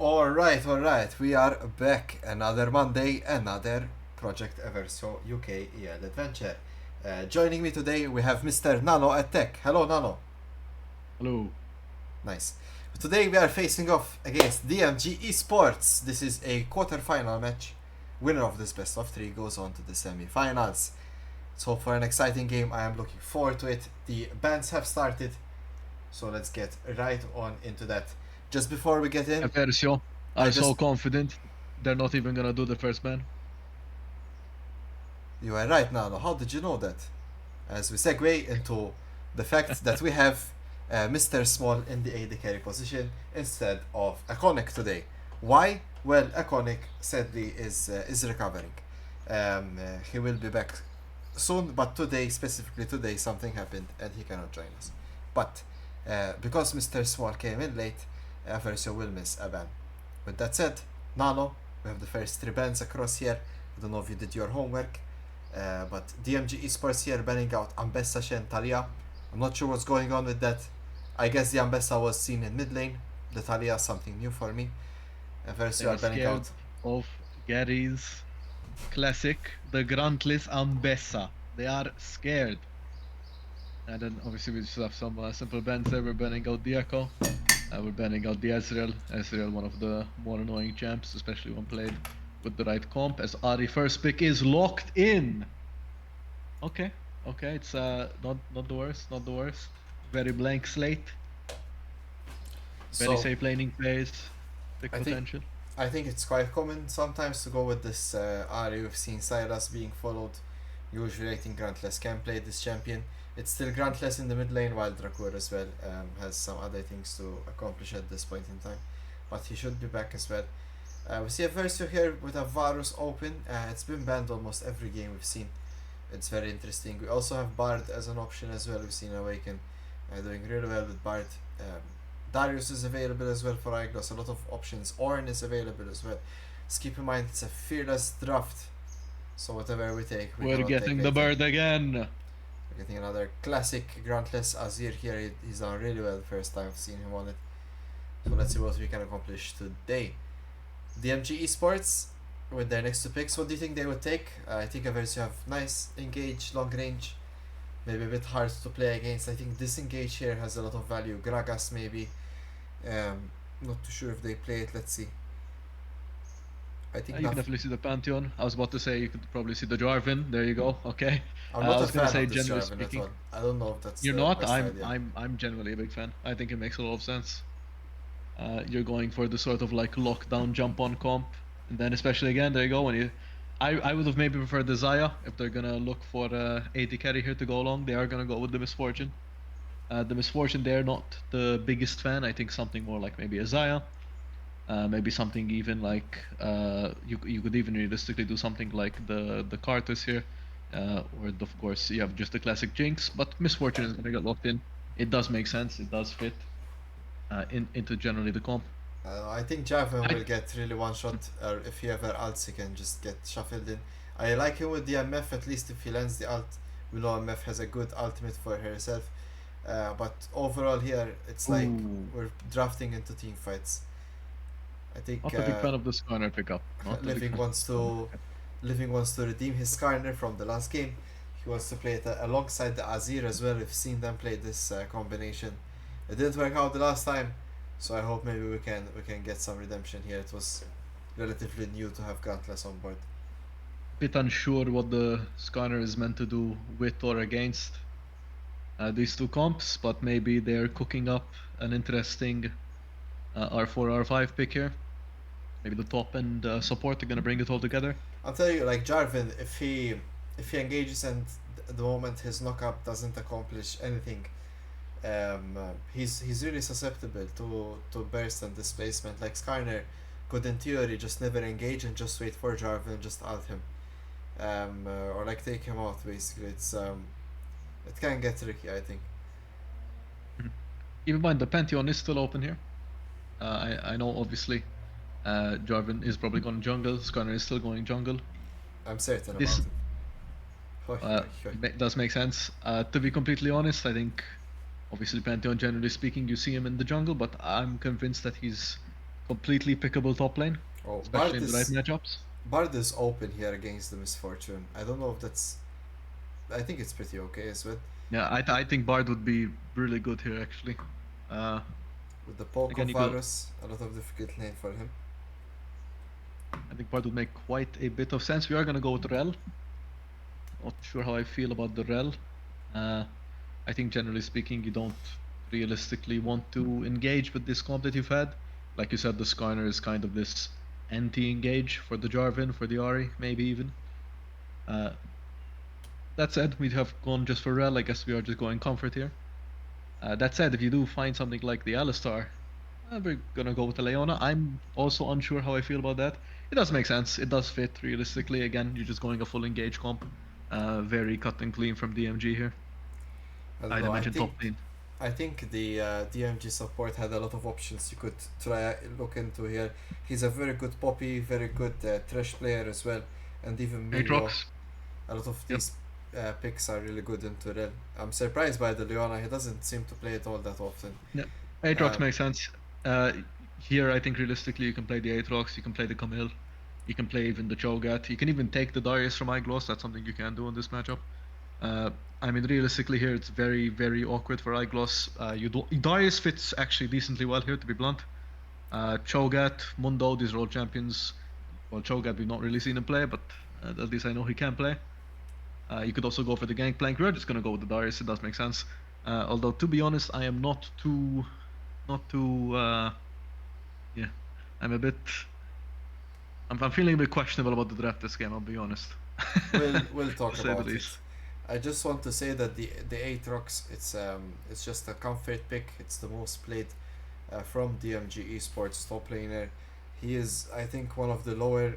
Alright, we are back. Another Monday, another Project Eversio UK EL adventure. Joining me today, we have Mr. Nano at Tech. Hello, Nano. Hello. Nice. Today, we are facing off against DMG Esports. This is a quarter-final match. Winner of this best of three goes on to the semi-finals. So, for an exciting game, I am looking forward to it. The bands have started, so let's get right on into that. Just before we get in, Eversio I are just so confident they're not even gonna do the first ban. You are right, Nano. How did you know that? As we segue into the fact that we have Mr. Small in the AD carry position instead of Iconic today. Why? Well, Iconic sadly is recovering. He will be back soon, but today, specifically today, something happened and he cannot join us. But because Mr. Small came in late, Eversio will miss a ban. With that said, Nano, we have the first three bans across here. I don't know if you did your homework. But DMG Esports here banning out Ambessa and Talia. I'm not sure what's going on with that. I guess the Ambessa was seen in mid lane. The Talia is something new for me. First They you are are banning scared out. of Gary's classic, the Grantless Ambessa. They are scared. And then obviously we just have some simple bans there. We're banning out the Echo. We're banning out the Ezreal. Ezreal, one of the more annoying champs, especially when played with the right comp. As Ari first pick is locked in. Okay, it's not the worst, not the worst. Very blank slate. Very So safe laning plays, big I think potential. I think it's quite common sometimes to go with this Ari. We've seen Sylas being followed. Usually I think Grantless can play this champion. It's still Grantless in the mid lane while Dracour as well has some other things to accomplish at this point in time. But he should be back as well. We see a Versio here with a Varus open. It's been banned almost every game we've seen. It's very interesting. We also have Bard as an option as well. We've seen Awaken doing really well with Bard. Darius is available as well for Iglos. A lot of options. Ornn is available as well. Just keep in mind it's a fearless draft. So whatever we take, we We're cannot take getting the later. bird again. We're getting another classic Grantless Azir here. He's done really well the first time I've seen him on it. So let's see what we can accomplish today. DMG Esports with their next two picks. What do you think they would take? I think Eversio have nice engage, long range, maybe a bit hard to play against. I think disengage here has a lot of value. Gragas maybe. Not too sure if they play it. Let's see. I think You can definitely see the Pantheon. I was about to say you could probably see the Jarvan. There you go. Okay. I'm I not a was gonna fan say of this generally Jarvan at speaking, all. I don't know if that's you're the not. best I'm idea. I'm I'm generally a big fan. I think it makes a lot of sense. You're going for the sort of like lockdown jump on comp, and then especially again there you go when you. I would have maybe preferred the Zaya if they're gonna look for AD carry here to go along. They are gonna go with the Misfortune. The Misfortune, they're not the biggest fan. I think something more like maybe a Zaya. Maybe something even like you could even realistically do something like the Carters here, or of course you have just the classic Jinx. But Misfortune is gonna get locked in. It does make sense. It does fit into generally the comp. I think Jarvan I will get really one shot, or if he ever ults, he can just get shuffled in. I like him with the MF, at least if he lands the ult. We know MF has a good ultimate for herself. But overall here, it's like Ooh, we're drafting into team fights. I think not a big fan of the Skarner pickup. Not a big Living fan of wants the Skarner to pickup. Living wants to redeem his Skarner from the last game. He wants to play it alongside the Azir as well. We've seen them play this combination. It didn't work out the last time, so I hope maybe we can get some redemption here. It was relatively new to have Grantless on board. Bit unsure what the Skarner is meant to do with or against these two comps, but maybe they're cooking up an interesting R4, R5 pick here. Maybe the top and support are gonna bring it all together. I'll tell you, like Jarvan, if he engages and at the moment his knockup doesn't accomplish anything, he's really susceptible to burst and displacement. Like Skarner could in theory just never engage and just wait for Jarvan and just ult him, or like take him out. Basically, it can get tricky. I think. Mhm. Keep in mind the Pantheon is still open here. I know obviously Jarvan is probably going jungle, Skarner is still going jungle. I'm certain about This it. Hoi, hoi, hoi. does make sense. To be completely honest, I think obviously Pantheon, generally speaking, you see him in the jungle, but I'm convinced that he's completely pickable top lane, Oh, especially in the right matchups. Bard is open here against the Misfortune. I don't know if that's. I think it's pretty okay as well. Yeah, I think Bard would be really good here actually. Uh, With the poke again, of you could. Varus, a lot of difficult lane for him. I think Bard would make quite a bit of sense. We are gonna go with Rel. Not sure how I feel about the Rel. Uh, I think generally speaking, you don't realistically want to engage with this comp that you've had. Like you said, the Skarner is kind of this anti-engage for the Jarvan, for the Ahri, maybe even. Uh, that said, we have gone just for Rel. I guess we are just going comfort here. That said, if you do find something like the Alistar, we're gonna go with the Leona. I'm also unsure how I feel about that. It does make sense. It does fit realistically. Again, you're just going a full engage comp. Very cut and clean from DMG here. I don't I'd know. imagine top lane. I think the DMG support had a lot of options you could try look into here. He's a very good Poppy, very good Thresh player as well, and even Milio. Aatrox. A lot of Yep. these picks are really good into Rel. I'm surprised by the Leona. He doesn't seem to play it all that often. Yeah. Aatrox Um, makes sense. Uh, Here, I think realistically, you can play the Aatrox, you can play the Camille, you can play even the Cho'Gath, you can even take the Darius from Igloss. That's something you can do in this matchup. Uh, I mean, realistically, here it's very, very awkward for Igloss. You do Darius fits actually decently well here, to be blunt. Cho'Gath, Mundo, these are all champions. Well, Cho'Gath we've not really seen him play, but at least I know he can play. You could also go for the Gangplank. We're just gonna go with the Darius. It does make sense. Although to be honest, I am not too. Yeah, I'm a bit. I'm feeling a bit questionable about the draft this game. I'll be honest. we'll To talk say the about it. least. I just want to say that the Aatrox it's just a comfort pick. It's the most played from DMG Esports top laner. He is, I think, one of the lower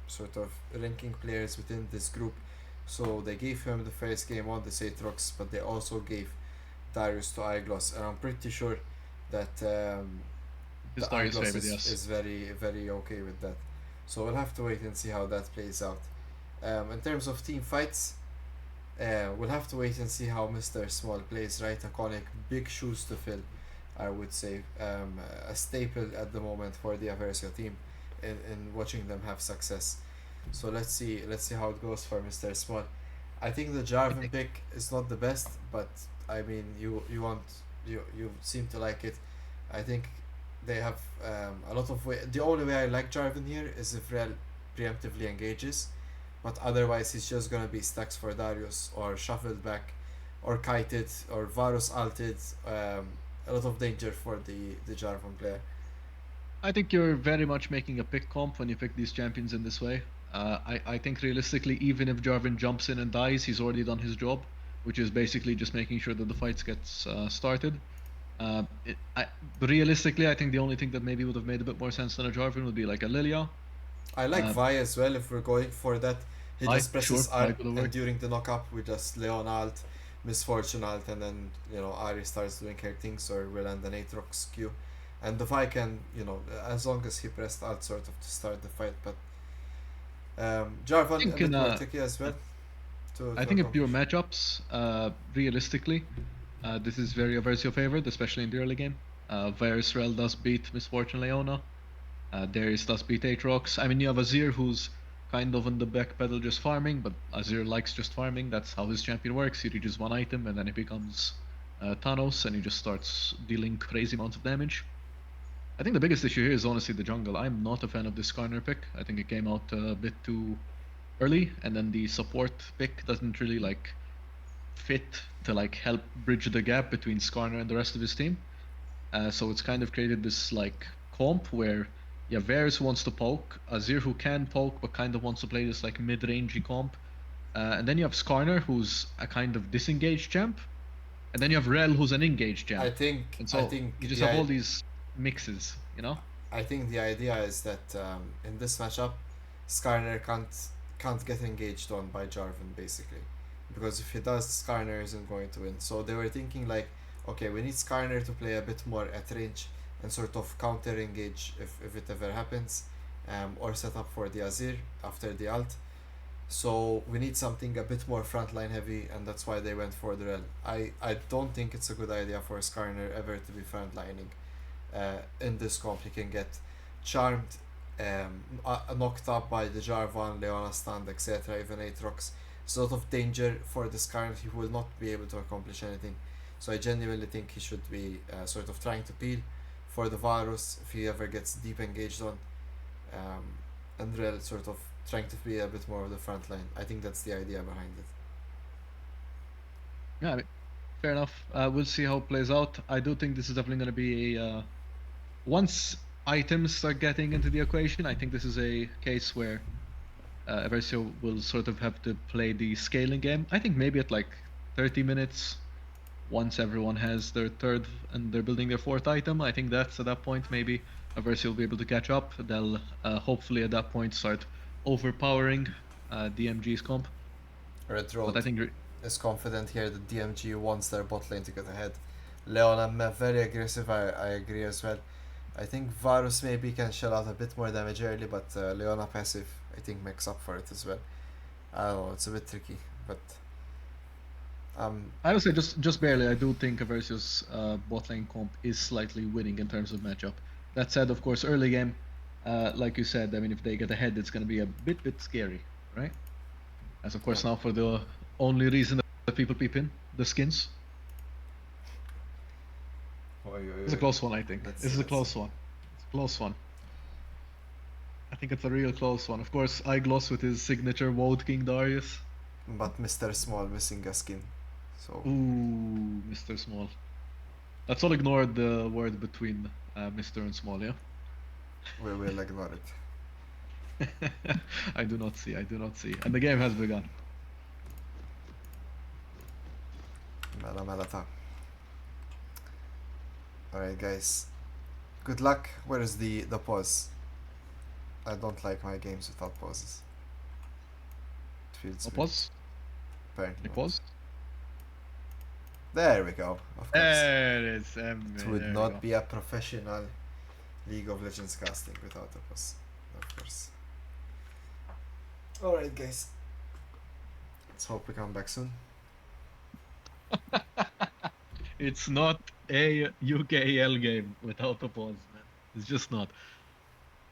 sort of ranking players within this group. So they gave him the first game on the Aatrox, but they also gave Darius to Igloss, and I'm pretty sure that the His Darius Igloss favorite, yes. is very very okay with that. So we'll have to wait and see how that plays out. In terms of team fights, we'll have to wait and see how Mr. Small plays, right? Iconic, big shoes to fill, I would say. A staple at the moment for the Eversio team in watching them have success. So let's see how it goes for Mr. Small. I think the I Jarvan think pick is not the best, but I mean you seem to like it. I think they have a lot of way. The only way I like Jarvan here is if Rel preemptively engages, but otherwise he's just gonna be stacks for Darius or shuffled back, or kited or Varus alted. A lot of danger for the Jarvan player. I think you're very much making a pick comp when you pick these champions in this way. I think realistically, even if Jarvan jumps in and dies, he's already done his job, which is basically just making sure that the fights gets started. But realistically, I think the only thing that maybe would have made a bit more sense than a Jarvan would be like a Lilia. I like Uh, Vi as well if we're going for that. He I just presses sure R, I could have and worked. during the knockup we just Leon alt, Misfortune alt, and then Ari starts doing her things, or will end an Aatrox Q. And the Vi can, as long as he pressed alt sort of to start the fight. But I Jarvan a think in bit more tricky as well I to think in pure accomplish. matchups, realistically, this is very Eversio favored, especially in the early game. Varus Rel does beat Misfortune Leona. Darius does beat Aatrox. I mean, you have Azir who's kind of on the back pedal just farming, but Azir likes just farming. That's how his champion works. He reaches one item and then he becomes Thanos and he just starts dealing crazy amounts of damage. I think the biggest issue here is honestly the jungle. I'm not a fan of this Skarner pick. I think it came out a bit too early, and then the support pick doesn't really like fit to like help bridge the gap between Skarner and the rest of his team. So it's kind of created this like comp where you have Varus who wants to poke, Azir who can poke but kind of wants to play this like mid-rangey comp, and then you have Skarner who's a kind of disengaged champ, and then you have Rel who's an engaged I champ, think and I so think you just the have all these mixes, you know? I think the idea is that in this matchup, Skarner can't get engaged on by Jarvan basically, because if he does, Skarner isn't going to win. So they were thinking like, okay, we need Skarner to play a bit more at range and sort of counter engage if it ever happens, or set up for the Azir after the ult. So we need something a bit more frontline heavy, and that's why they went for the Rel. I don't think it's a good idea for Skarner ever to be frontlining. in this comp. He can get charmed, knocked up by the Jarvan, Leona stand, etc. Even Aatrox. Sort of danger for this current. He will not be able to accomplish anything. So I genuinely think he should be sort of trying to peel for the Varus if he ever gets deep engaged on, um, and Rel sort of trying to be a bit more of the front line. I think that's the idea behind it. Yeah, I mean, fair enough. We'll see how it plays out. I do think this is definitely going to be a once items start getting into the equation. I think this is a case where Eversio will sort of have to play the scaling game. I think maybe at like 30 minutes, once everyone has their third and they're building their fourth item. I think that's at that point maybe Eversio will be able to catch up. They'll hopefully at that point start overpowering DMG's comp. Red But Road I think is confident here that DMG wants their bot lane to get ahead. Leona very aggressive, I agree as well. I think Varus maybe can shell out a bit more damage early, but Leona passive I think makes up for it as well. I don't know, it's a bit tricky, but I would say just barely. I do think Eversio's bot lane comp is slightly winning in terms of matchup. That said, of course, early game, like you said, I mean, if they get ahead, it's going to be a bit scary, right? As of course yeah. now for the only reason that people peep in, the skins. It's a close one, I think. This is a close one. It's a close one. I think it's a real close one. Of course, iGloss with his signature Woad King Darius. But Mr. Small missing a skin, so Ooh, Mr. Small. Let's all ignore the word between Mr. and Small, yeah? we will ignore it. I do not see. I do not see. And the game has begun. Mela Melata. Alright guys. Good luck. Where is the pause? I don't like my games without pauses. It feels A weird. pause? Apparently A not. pause? There we go. Of course. There it is. It would not be a professional League of Legends casting without a pause. Of course. Alright guys. Let's hope we come back soon. It's not a UKL game without a pause, man. It's just not.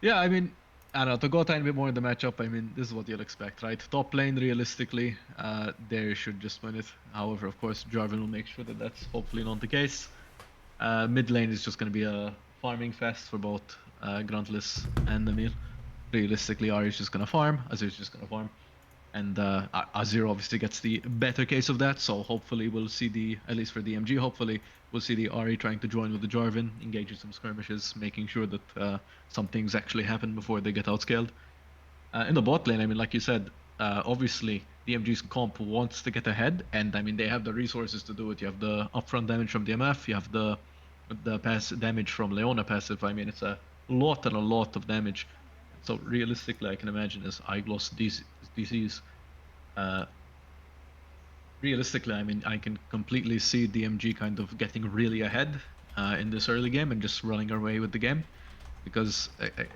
Yeah, I mean, I don't know, to go a tiny bit more in the matchup, I mean, this is what you'll expect, right? Top lane, realistically, they should just win it. However, of course, Jarvan will make sure that that's hopefully not the case. Mid lane is just going to be a farming fest for both Gruntless and Emil. Realistically, Ari is just going to farm, Azir is just going to farm. And Azir obviously gets the better case of that, so hopefully we'll see the, at least for DMG, hopefully we'll see the Ari trying to join with the Jarvan, engaging some skirmishes, making sure that some things actually happen before they get outscaled. In the bot lane, I mean, like you said, obviously DMG's comp wants to get ahead, and I mean, they have the resources to do it. You have the upfront damage from DMF, you have the pass damage from Leona passive. I mean, it's a lot and a lot of damage. So realistically, I can imagine as iGloss DCs, realistically, I mean, I can completely see DMG kind of getting really ahead in this early game and just running away with the game. Because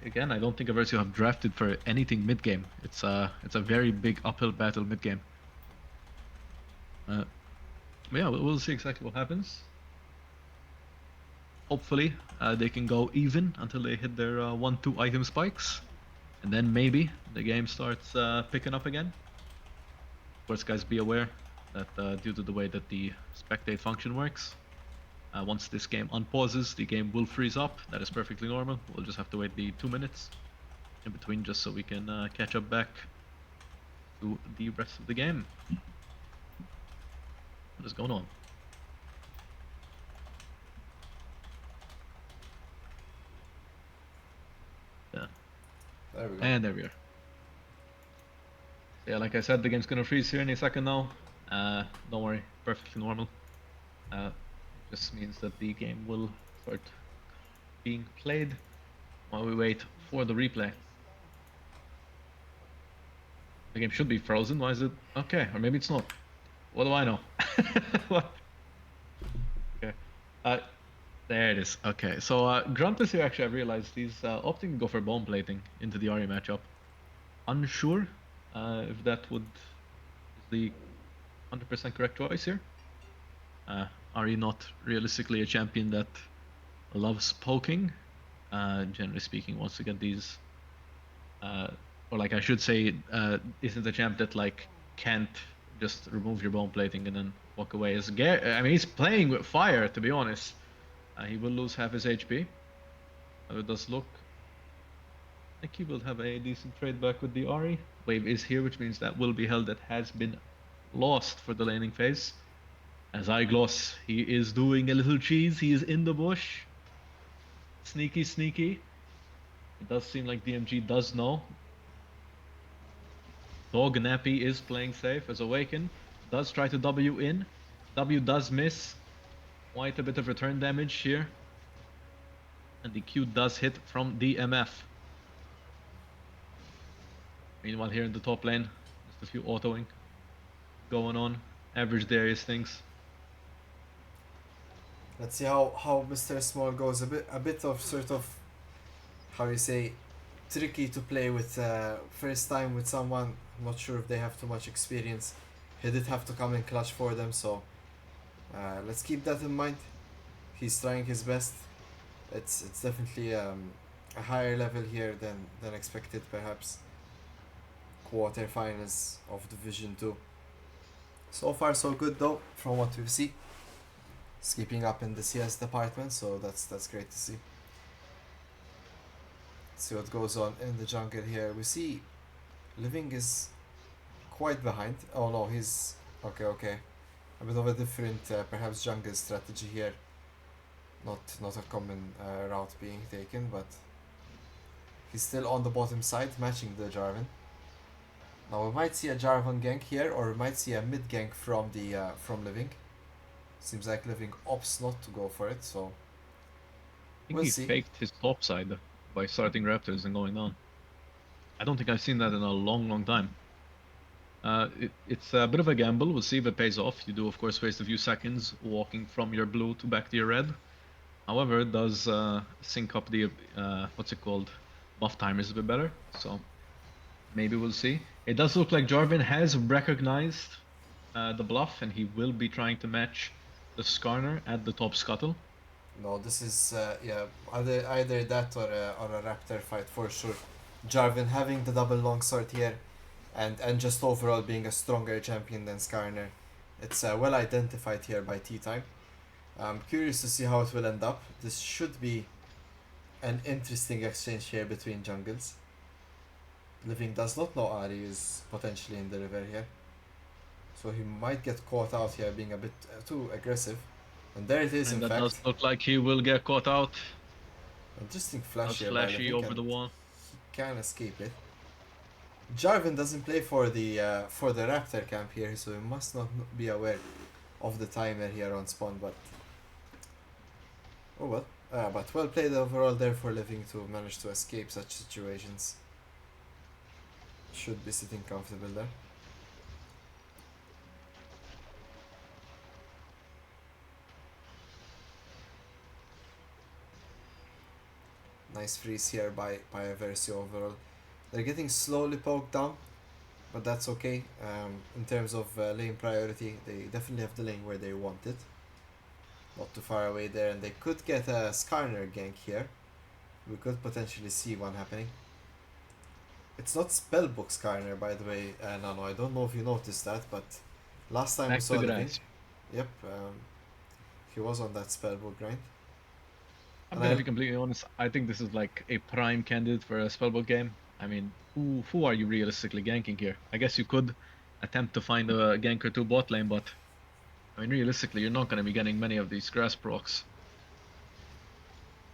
again, I don't think Eversio have drafted for anything mid game. It's a very big uphill battle mid game. But yeah, we'll see exactly what happens. Hopefully, they can go even until they hit their 1-2 item spikes, and then maybe the game starts picking up again. Of course, guys, be aware that due to the way that the spectate function works, once this game unpauses, the game will freeze up. That is perfectly normal. We'll just have to wait the 2 minutes in between just so we can catch up back to the rest of the game. What is going on? Yeah. There we go. And there we are. Yeah, like I said, the game's gonna freeze here in a second now. Don't worry, perfectly normal. Just means that the game will start being played while we wait for the replay. The game should be frozen. Why is it? Okay, or maybe it's not. What do I know? What? Okay. There it is. Okay, so Gruntless here actually I realized he's opting to go for bone plating into the Ari matchup. Unsure if that would is the 100% correct choice here. Ari not realistically a champion that loves poking. Generally speaking, wants to get these, uh, or like I should say, isn't a champ that like can't just remove your bone plating and then walk away. I mean, he's playing with fire, to be honest. He will lose half his HP. It does look like he will have a decent trade back with the Ari. Wave is here, which means that will be held that has been lost for the laning phase. As Gloss, he is doing a little cheese. He is in the bush. Sneaky, sneaky. It does seem like DMG does know. Dog Nappy is playing safe as Awaken. Does try to W in. W does miss. Quite a bit of return damage here. And the Q does hit from DMF. Meanwhile, here in the top lane, just a few autoing going on. Average Darius things. Let's see how Mr. Small goes. A bit of sort of, how you say, tricky to play with, first time with someone. I'm not sure if they have too much experience. He did have to come in clutch for them, so let's keep that in mind. He's trying his best. It's definitely a higher level here than expected, perhaps. Quarterfinals of Division 2. So far so good though, from what we see. It's keeping up in the CS department, so that's great to see. Let's see what goes on in the jungle here. We see Living is quite behind. Oh no, he's okay. A bit of a different, perhaps jungle strategy here. Not a common route being taken, but he's still on the bottom side, matching the Jarvan. Now we might see a Jarvan gank here, or we might see a mid gank from Living. Seems like Living opts not to go for it, so I think we'll he see. faked his top side by starting Raptors and going down. I don't think I've seen that in a long, long time. It's a bit of a gamble. We'll see if it pays off. You do, of course, waste a few seconds walking from your blue to back to your red. However, it does sync up the, what's it called, buff timers a bit better. So maybe we'll see. It does look like Jarvan has recognized the bluff, and he will be trying to match the Skarner at the top scuttle. No, this is yeah, either that or a Raptor fight for sure. Jarvan having the double longsword here, and just overall being a stronger champion than Skarner. It's well identified here by Tea Time. I'm curious to see how it will end up. This should be an interesting exchange here between jungles. Living does not know Ari is potentially in the river here, so he might get caught out here being a bit too aggressive. And there it is, And in that does fact. look like he will get caught out. Interesting flash Does here by flashy Living, over and the wall. he can escape it. Jarvan doesn't play for the Raptor camp here, so he must not be aware of the timer here on spawn. But oh well. But well played overall there for Living to manage to escape such situations. Should be sitting comfortable there. Nice freeze here by Eversio overall. They're getting slowly poked down, but that's okay. In terms of lane priority, they definitely have the lane where they want it. Not too far away there, and they could get a Skarner gank here. We could potentially see one happening. It's not Spellbook Skarner, by the way, Nano. I don't know if you noticed that, but last time we Back saw to Living, grass. yep, he was on that Spellbook grind. I'm And gonna be completely honest. I think this is like a prime candidate for a spellbook game. I mean, who are you realistically ganking here? I guess you could attempt to find a gank or two bot lane, but I mean, realistically, you're not gonna be getting many of these grass procs.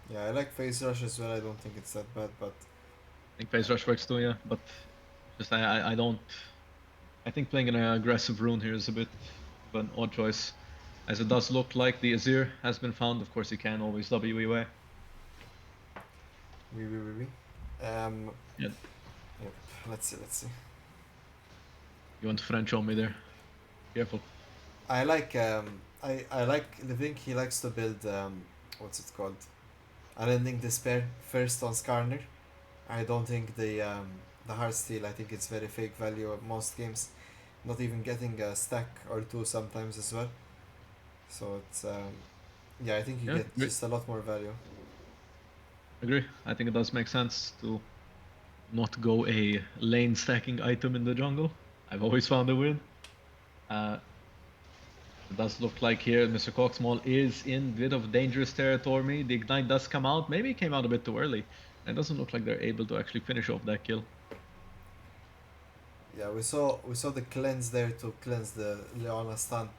yeah, I like Phase Rush as well. I don't think it's that bad, but I think phase rush works too, yeah, but just I don't. I think playing an aggressive rune here is a bit of an odd choice, as it does look like the Azir has been found. Of course, you can always W away. we. Yeah, Yep. Let's see. you want to French on me there? Careful. I like Living. He likes to build what's it called? Unending Despair first on Skarner. I don't think the Heartsteel. I think it's very fake value of most games. Not even getting a stack or two sometimes as well. So it's Yeah, I think you Yeah, get just a lot more value. agree. I think it does make sense to not go a lane stacking item in the jungle. I've always found it weird. Uh, it does look like here Mr. Coxmall is in a bit of dangerous territory. The ignite does come out. Maybe it came out a bit too early. It doesn't look like they're able to actually finish off that kill. Yeah, we saw the cleanse there to cleanse the Leona stun.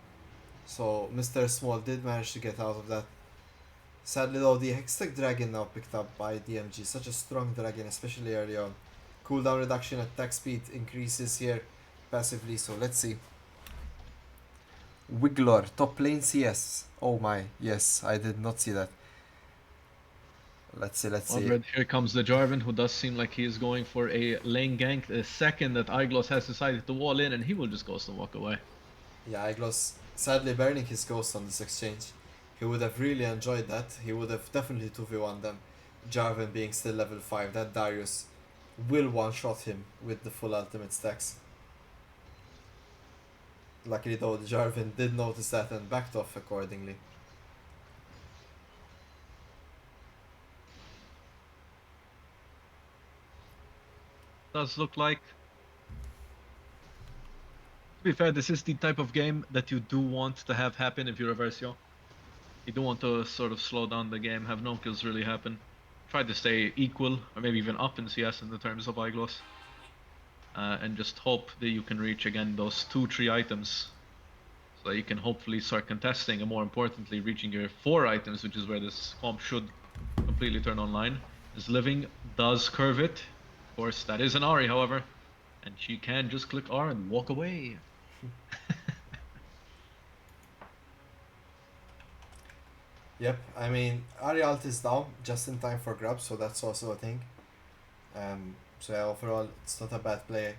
So Mr. Small did manage to get out of that. Sadly though, the Hextech Dragon now picked up by DMG. Such a strong dragon, especially early on. Cooldown reduction, attack speed increases here passively, so let's see. Wiggler, top lane CS. Oh my, yes, I did not see that. Let's see. However, here comes the Jarvan, who does seem like he is going for a lane gank. The second that Iglos has decided to wall in, and he will just ghost and walk away. Yeah, Iglos sadly burning his ghost on this exchange. He would have really enjoyed that. He would have definitely 2v1 them. Jarvan being still level 5, that Darius will one-shot him with the full ultimate stacks. Luckily though, the Jarvan did notice that and backed off accordingly. Does look like. To be fair, this is the type of game that you do want to have happen if you're Eversio. You do want to sort of slow down the game, have no kills really happen. Try to stay equal, or maybe even up in CS in the terms of Iglos. And just hope that you can reach again those 2-3 items. So that you can hopefully start contesting, and more importantly, reaching your 4 items, which is where this comp should completely turn online. As Living does curve it. Of course, that is an Ari, however. And she can just click R and walk away. Yep, I mean, Ari ult is down just in time for grab, so that's also a thing. So yeah, overall, it's not a bad play.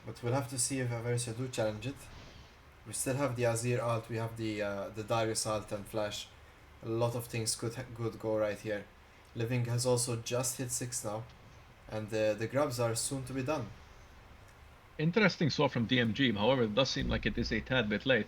But we'll have to see if Aversa do challenge it. We still have the Azir ult, we have the Darius ult and flash. A lot of things could go right here. Living has also just hit 6 now, and the grabs are soon to be done. Interesting swap from DMG, however, it does seem like it is a tad bit late.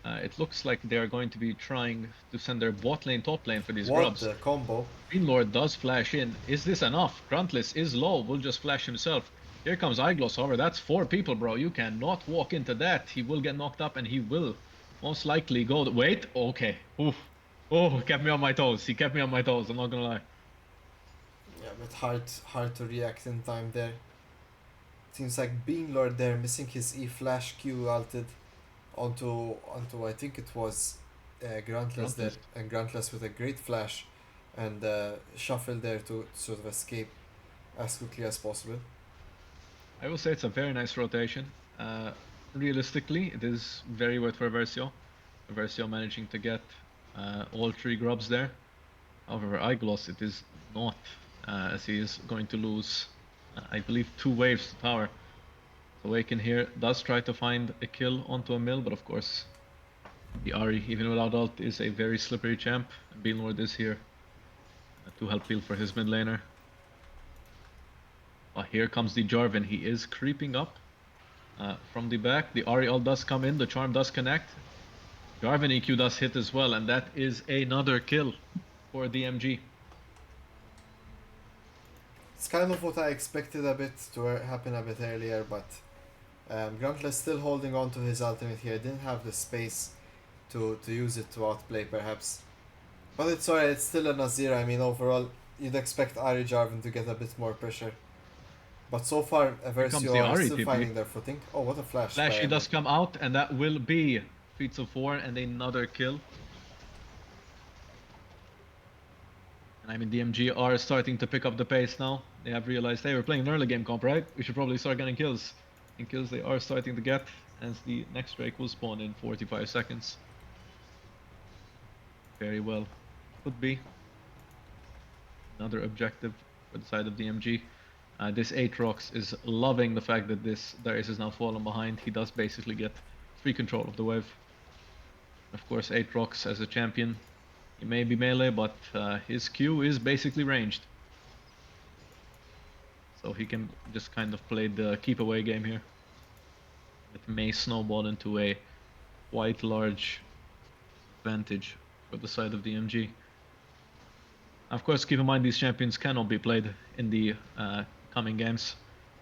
It looks like they are going to be trying to send their bot lane, top lane for these What grubs. the combo? Green Lord does flash in. Is this enough? Gruntless is low, will just flash himself. Here comes Iglos, however, that's 4 people, bro. You cannot walk into that. He will get knocked up and he will most likely go... Wait, okay. Oof. Oh, kept me on my toes. He kept me on my toes, I'm not gonna lie. Yeah, but hard to react in time there. Seems like Bean Lord there missing his E flash Q ulted onto I think it was Gruntless there, Gruntless. and Gruntless with a great flash and shuffle there to sort of escape as quickly as possible. I will say it's a very nice rotation. Realistically, it is very worth for Eversio. Eversio managing to get all 3 grubs there. However, Iglos, it is not, as he is going to lose, I believe, 2 waves to tower. So Awaken here does try to find a kill onto a mill, but of course, the Ari, even without ult, is a very slippery champ. And Beanlord is here to help peel for his mid laner. Here comes the Jarvan. He is creeping up from the back. The Ari ult does come in, the charm does connect. Jarvan EQ does hit as well, and that is another kill for DMG. It's kind of what I expected a bit to happen a bit earlier, but Gruntless still holding on to his ultimate here. Didn't have the space to use it to outplay perhaps. But it's alright, it's still a Nazir. I mean, overall, you'd expect Ari Jarvan to get a bit more pressure. But so far, Here comes Eversio the are Ari still TP. finding their footing. Oh, what a flash. by Flashy Emma. does come out, and that will be Feats of 4 and another kill. And I mean, DMG are starting to pick up the pace now. They have realized, hey, we're playing an early game comp, right? We should probably start getting kills. And kills they are starting to get, as the next Drake will spawn in 45 seconds. Very well. Could be another objective for the side of DMG. This Aatrox is loving the fact that this Darius is now fallen behind. He does basically get free control of the wave. Of course, Aatrox as a champion, he may be melee, but his Q is basically ranged. So he can just kind of play the keep away game here. It may snowball into a quite large advantage for the side of DMG. Of course, keep in mind these champions cannot be played in the coming games,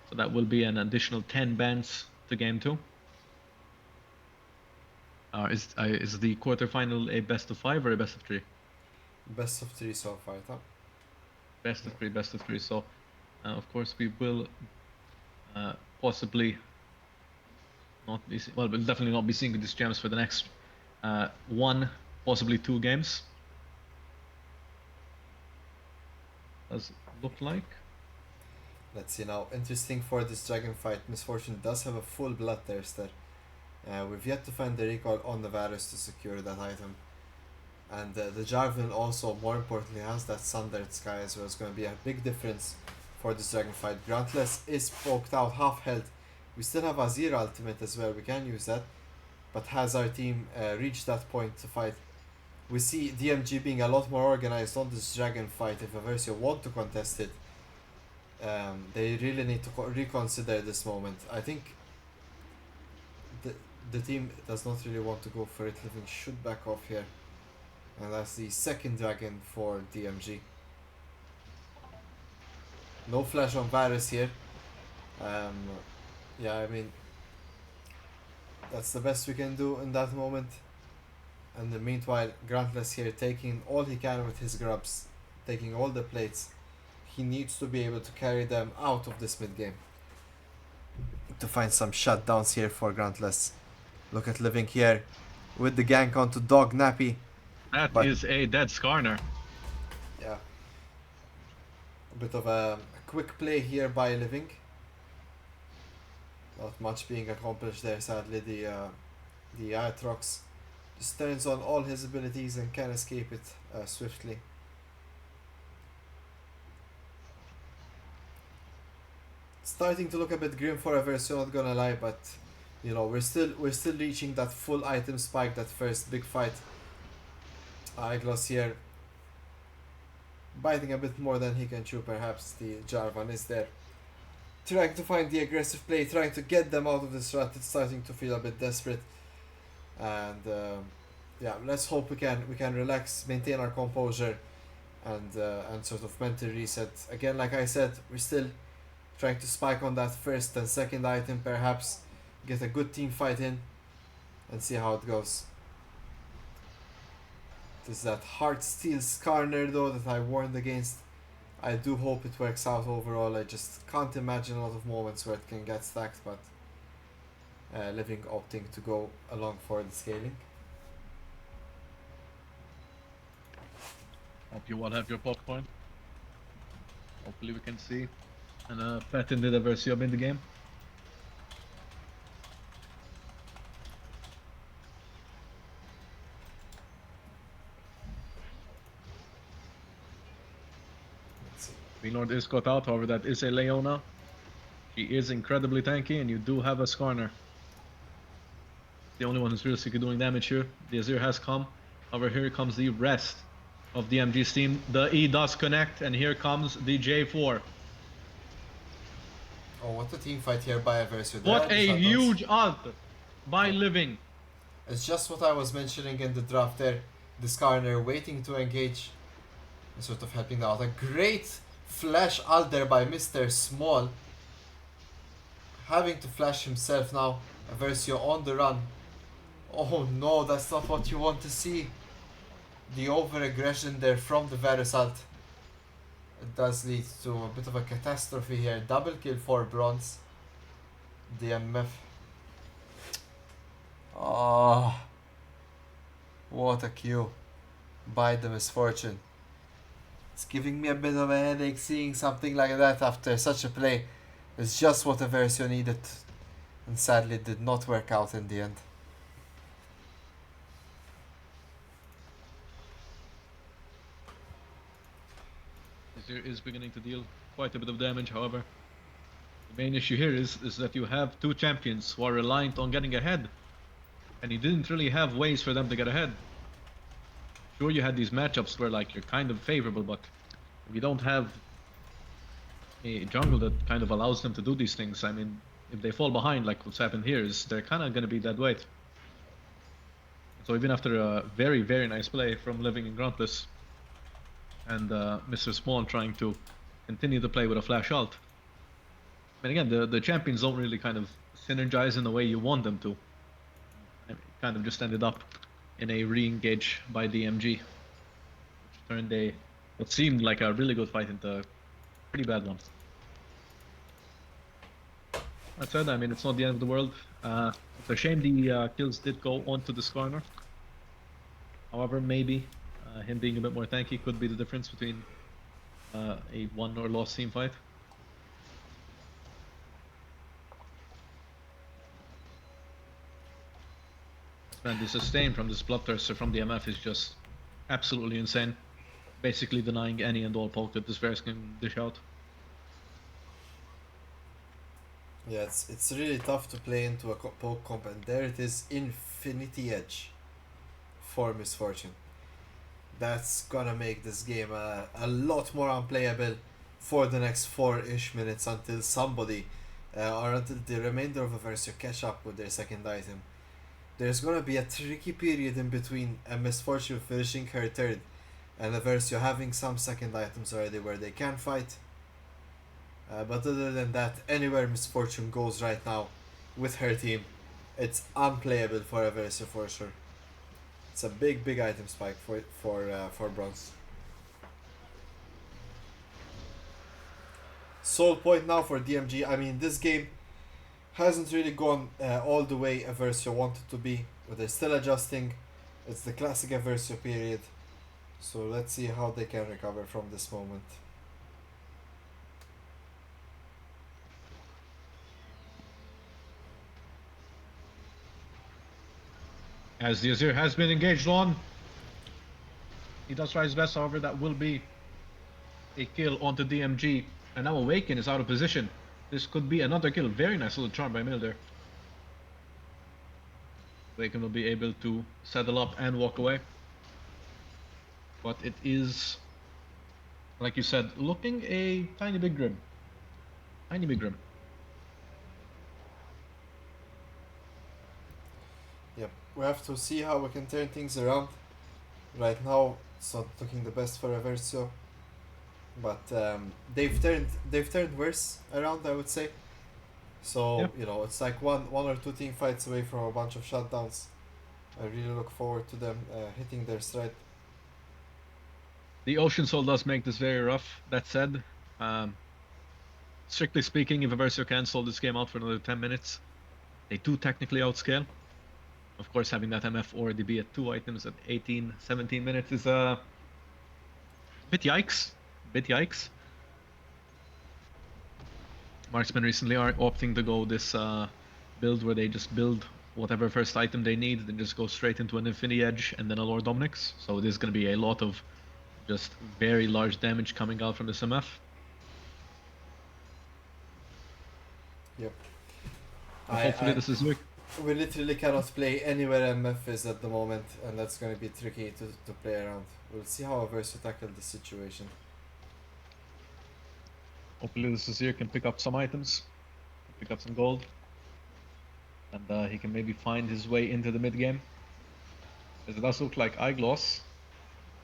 so that will be an additional 10 bans to game 2. Is the quarterfinal a best of 5 or a best of 3? Best of 3 so far, huh? Best of 3, best of 3. So, of course, we will possibly not be we'll definitely not be seeing these champs for the next 1, possibly 2 games. Does it look like? Let's see now. Interesting for this dragon fight. Misfortune does have a full bloodthirster. We've yet to find the recall on the Varus to secure that item. And the Jarvan also, more importantly, has that Sundered Sky as well. It's going to be a big difference for this dragon fight. Grantless is poked out, half health. We still have Azir ultimate as well. We can use that. But has our team reached that point to fight? We see DMG being a lot more organized on this dragon fight. If Eversio want to contest it, they really need to reconsider this moment. I think the team does not really want to go for it. Living should back off here. And that's the second dragon for DMG. No flash on Varus here. Yeah, I mean, that's the best we can do in that moment. And the meanwhile, Grantless here taking all he can with his grubs, taking all the plates. He needs to be able to carry them out of this mid game. To find some shutdowns here for Grantless. Look at Living here with the gank onto Dog Nappy. That is a dead Skarner. Yeah. A bit of a quick play here by Living. Not much being accomplished there, sadly. The Aatrox just turns on all his abilities and can escape it swiftly. Starting to look a bit grim for Eversio, not gonna lie, but you know, we're still reaching that full item spike, that first big fight. Eyeglass here biting a bit more than he can chew, perhaps. The Jarvan is there trying to find the aggressive play, trying to get them out of this rut. It's starting to feel a bit desperate, and yeah, let's hope we can relax, maintain our composure, and sort of mentally reset. Again, like I said, we're still trying to spike on that first and second item, perhaps get a good team fight in and see how it goes. It is that Heartsteel Skarner though that I warned against. I do hope it works out overall. I just can't imagine a lot of moments where it can get stacked, but Living opting to go along for the scaling. Hope you all have your popcorn. Hopefully we can see and patented Eversio in the game. Lord is caught out, however, that is a Leona. She is incredibly tanky, and you do have a Skarner. The only one who's realistically doing damage here. The Azir has come. However, here comes the rest of the DMG's team. The E does connect, and here comes the J4. Oh, what a team fight here by Eversio. What a huge ult by Living. It's just what I was mentioning in the draft there. The Skarner waiting to engage and sort of helping out. A great flash ult there by Mr. Small. Having to flash himself now. Eversio on the run. Oh no, that's not what you want to see. The over-aggression there from the Varus ult. It does lead to a bit of a catastrophe here. Double kill for Bronze. DMF. Oh, what a Q by the Misfortune. It's giving me a bit of a headache seeing something like that after such a play. It's just what Eversio needed, and sadly did not work out in the end. Azir is beginning to deal quite a bit of damage, however. The main issue here is that you have two champions who are reliant on getting ahead. And you didn't really have ways for them to get ahead. Sure, you had these matchups where like you're kind of favorable, but if you don't have a jungle that kind of allows them to do these things, I mean, if they fall behind like what's happened here, is they're kind of going to be dead weight. So even after a very, very nice play from Living and Gruntless and Mr. Small trying to continue the play with a flash ult, and again, the champions don't really kind of synergize in the way you want them to. And it kind of just ended up in a re-engage by DMG, which turned what seemed like a really good fight into a pretty bad one. That said, I mean, it's not the end of the world. It's a shame the kills did go onto this corner. However, maybe him being a bit more tanky could be the difference between a won or lost team fight. And the sustain from this Bloodthirster from the MF is just absolutely insane. Basically denying any and all poke that this Varus can dish out. Yeah, it's really tough to play into a poke comp, and there it is, Infinity Edge for Misfortune. That's gonna make this game a lot more unplayable for the next 4-ish minutes until somebody or until the remainder of Eversio catch up with their second item. There's gonna be a tricky period in between a Misfortune finishing her third and Eversio having some second items already where they can fight. But other than that, anywhere Misfortune goes right now with her team, it's unplayable for Eversio for sure. It's a big item spike for bronze. Soul point now for DMG. I mean, this game hasn't really gone all the way Eversio wanted to be, but they're still adjusting. It's the classic Eversio period. So let's see how they can recover from this moment. As the Azir has been engaged on, he does try his best, however, that will be a kill onto DMG. And now Awaken is out of position. This could be another kill. Very nice little charm by Milder. Awaken will be able to settle up and walk away. But it is, like you said, looking a tiny bit grim. Tiny bit grim. Yep, we have to see how we can turn things around. Right now, it's not looking the best for Eversio, but they've turned worse around, I would say. So Yep. you know, it's like one or two team fights away from a bunch of shutdowns. I really look forward to them hitting their stride. The Ocean Soul does make this very rough. That said, strictly speaking, if Eversio can stall this game out for another 10 minutes, they do technically outscale. Of course, having that MF already be at 2 items at 18, 17 minutes is a bit yikes. Marksmen recently are opting to go this build where they just build whatever first item they need, then just go straight into an Infinity Edge and then a Lord Dominix. So there's going to be a lot of just very large damage coming out from this MF. Yep. Hopefully this is work. We literally cannot play anywhere MF is at the moment, and that's going to be tricky to play around. We'll see how Eversio tackle the situation. Hopefully this is here can pick up some items, pick up some gold, and he can maybe find his way into the mid game. As it does look like Eyegloss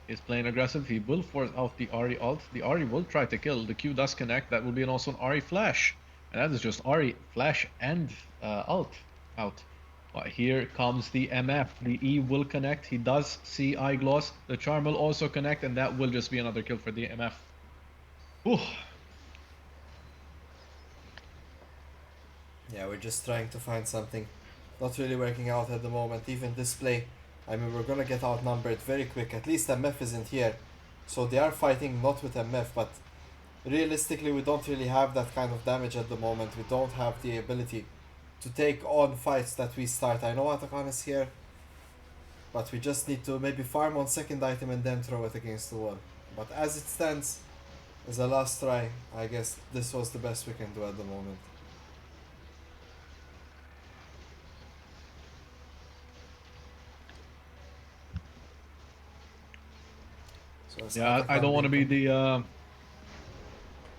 is playing aggressive. He will force out the Ahri ult. The Ahri will try to kill. The Q does connect. That will be also an Ahri flash. And that is just Ahri flash and ult out. But here comes the MF. The E will connect. He does see Eyegloss. The Charm will also connect, and that will just be another kill for the MF. Ooh. Yeah, we're just trying to find something. Not really working out at the moment. Even this play, I mean, we're gonna get outnumbered very quick. At least MF isn't here. So they are fighting not with MF, but realistically we don't really have that kind of damage at the moment. We don't have the ability to take on fights that we start. I know Atakan is here, but we just need to maybe farm on second item and then throw it against the wall. But as it stands, as a last try, I guess this was the best we can do at the moment. So Yeah, I don't want to be the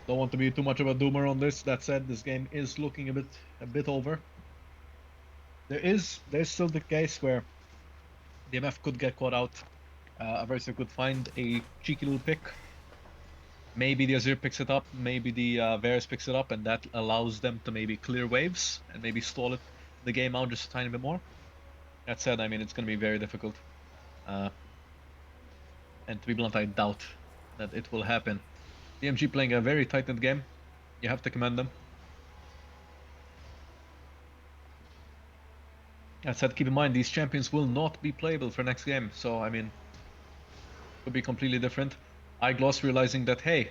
don't want to be too much of a doomer on this. That said, this game is looking a bit over. There's still the case where DMF could get caught out. Eversio could find a cheeky little pick. Maybe the Azir picks it up, maybe the Varus picks it up, and that allows them to maybe clear waves and maybe stall it the game out just a tiny bit more. That said, I mean, it's going to be very difficult. And to be blunt, I doubt that it will happen. DMG playing a very tight-knit game. You have to commend them. That said, keep in mind, these champions will not be playable for next game. So, I mean, it could be completely different. iGloss realizing that, hey,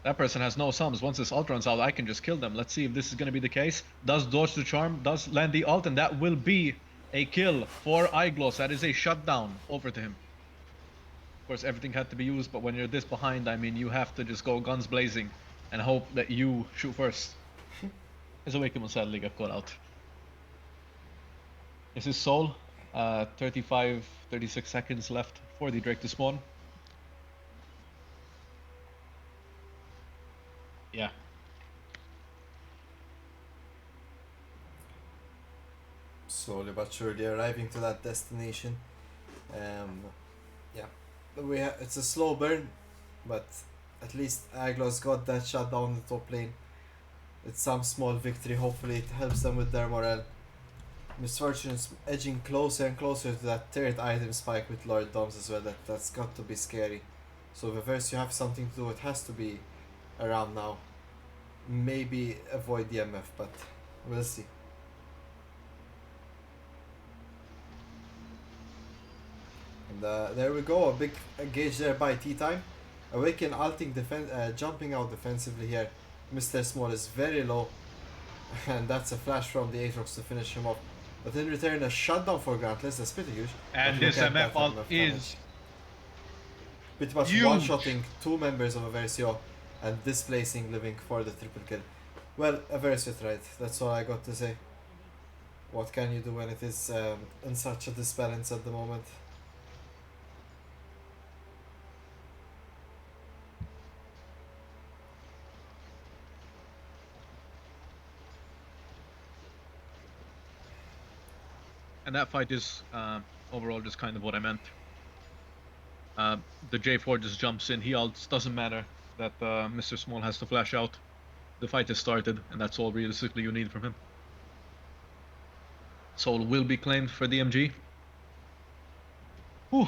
that person has no sums. Once this ult runs out, I can just kill them. Let's see if this is going to be the case. Does dodge the charm, does land the ult, and that will be a kill for iGloss. That is a shutdown over to him. Of course, everything had to be used, but when you're this behind, I mean, you have to just go guns blazing and hope that you shoot first. As Awaken will sadly get caught out. This is Soul. 35, 36 seconds left for the Drake to spawn. Yeah. Slowly but surely arriving to that destination. Yeah, it's a slow burn, but at least Aglos got that shot down the top lane. It's some small victory. Hopefully it helps them with their morale. Misfortune is edging closer and closer to that third item spike with Lord Doms as well. That's got to be scary. So if first you have something to do, it has to be around now. Maybe avoid the MF, but we'll see. And there we go, a big engage there by T-Time. Awaken ulting jumping out defensively here. Mr. Small is very low, and that's a flash from the Aatrox to finish him off. But in return, a shutdown for Grantless, that's pretty huge. And this MF ult is pretty much huge. one-shotting two members of Eversio and displacing Living for the triple kill. Well, Eversio tried, that's all I got to say. What can you do when it is in such a disbalance at the moment? And that fight is overall just kind of what I meant. The J4 just jumps in, he ults, doesn't matter that Mr. Small has to flash out. The fight has started, and that's all realistically you need from him. Soul will be claimed for DMG. Whew.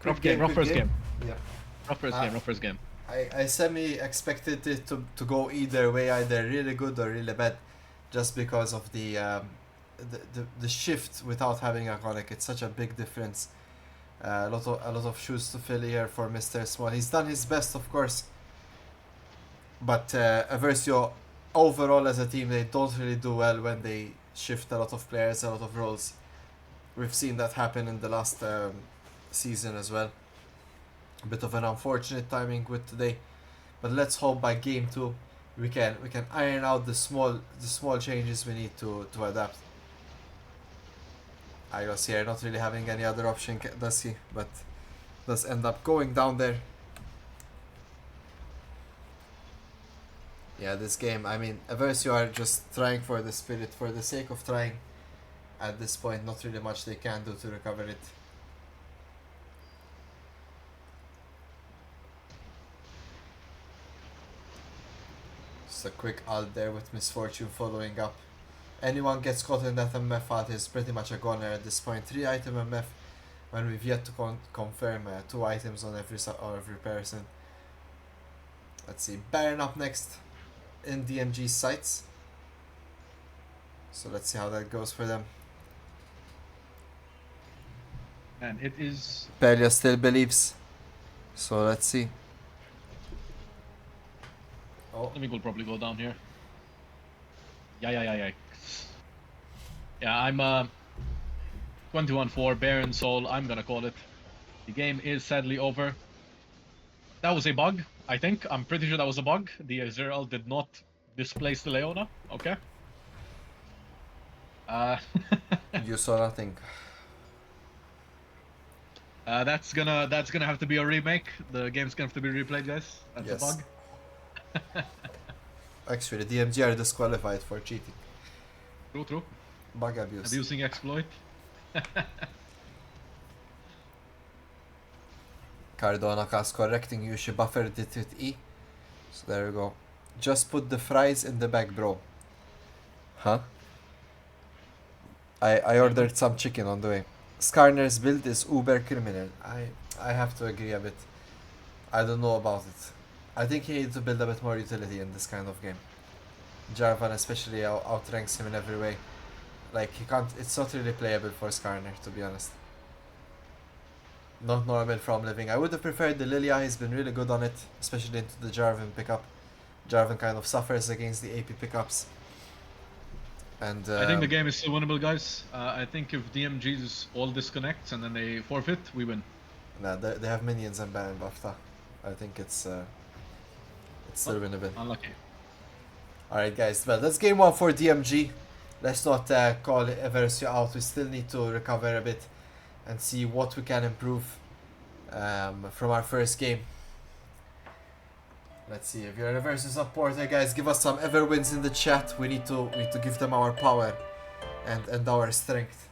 Rough first game. Yeah. Rough first game. I semi-expected it to go either way, either really good or really bad, just because of the shift without having Iconic. It's such a big difference. A lot of shoes to fill here for Mr. Small. He's done his best, of course, but Eversio overall as a team, they don't really do well when they shift a lot of players, a lot of roles. We've seen that happen in the last season as well. A bit of an unfortunate timing with today, but let's hope by game 2 we can iron out the small changes we need to adapt. Igos here not really having any other option, does he? But does end up going down there. Yeah, this game, I mean, Eversio are just trying for the spirit, for the sake of trying. At this point, not really much they can do to recover it. Just a quick ult there with Misfortune following up. Anyone gets caught in that MF ult is pretty much a goner at this point. 3 item MF when we've yet to confirm 2 items on every person. Let's see, Baron up next in DMG's sights. So let's see how that goes for them. And it is... Pelia still believes. So let's see. Oh. Let me probably go down here. Yeah. Yeah, I'm 21-4, Baron Soul, I'm gonna call it. The game is sadly over. That was a bug, I think. I'm pretty sure that was a bug. The Azir did not displace the Leona, okay? You saw nothing. That's gonna have to be a remake. The game's gonna have to be replayed, guys. That's yes. a bug. Actually, the DMG are disqualified for cheating. True. Bug abuse. Abusing exploit. Cardona cast correcting you. She buffered it with E. So there we go. Just put the fries in the bag, bro. Huh? I ordered some chicken on the way. Skarner's build is uber criminal. I have to agree a bit. I don't know about it. I think he needs to build a bit more utility in this kind of game. Jarvan especially outranks him in every way. Like he can't. It's not really playable for Skarner, to be honest. Not normal from living. I would have preferred the Lilia. He's been really good on it, especially into the Jarvan pickup. Jarvan kind of suffers against the AP pickups. And I think the game is still winnable, guys. I think if DMGs all disconnects and then they forfeit, we win. nah, they have minions and Baron buffed. I think it's still winnable. Unlucky. Alright guys, well that's game 1 for DMG. Let's not call Eversio out. We still need to recover a bit and see what we can improve from our first game. Let's see, if you're a Eversio supporter, guys, give us some ever wins in the chat. We need to give them our power and our strength.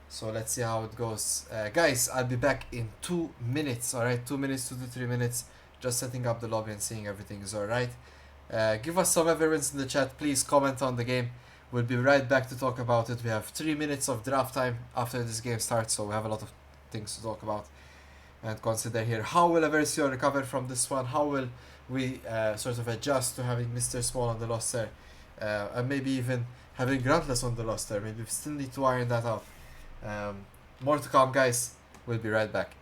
So let's see how it goes. Guys, I'll be back in 2 minutes, alright? 2 minutes, 2 to 3 minutes. Just setting up the lobby and seeing everything is alright. Give us some ever wins in the chat. Please comment on the game. We'll be right back to talk about it. We have 3 minutes of draft time after this game starts, so we have a lot of things to talk about and consider here. How will Eversio recover from this one? How will we sort of adjust to having Mr. Small on the roster? And maybe even having Gruntless on the roster. Maybe we still need to iron that out. More to come, guys. We'll be right back.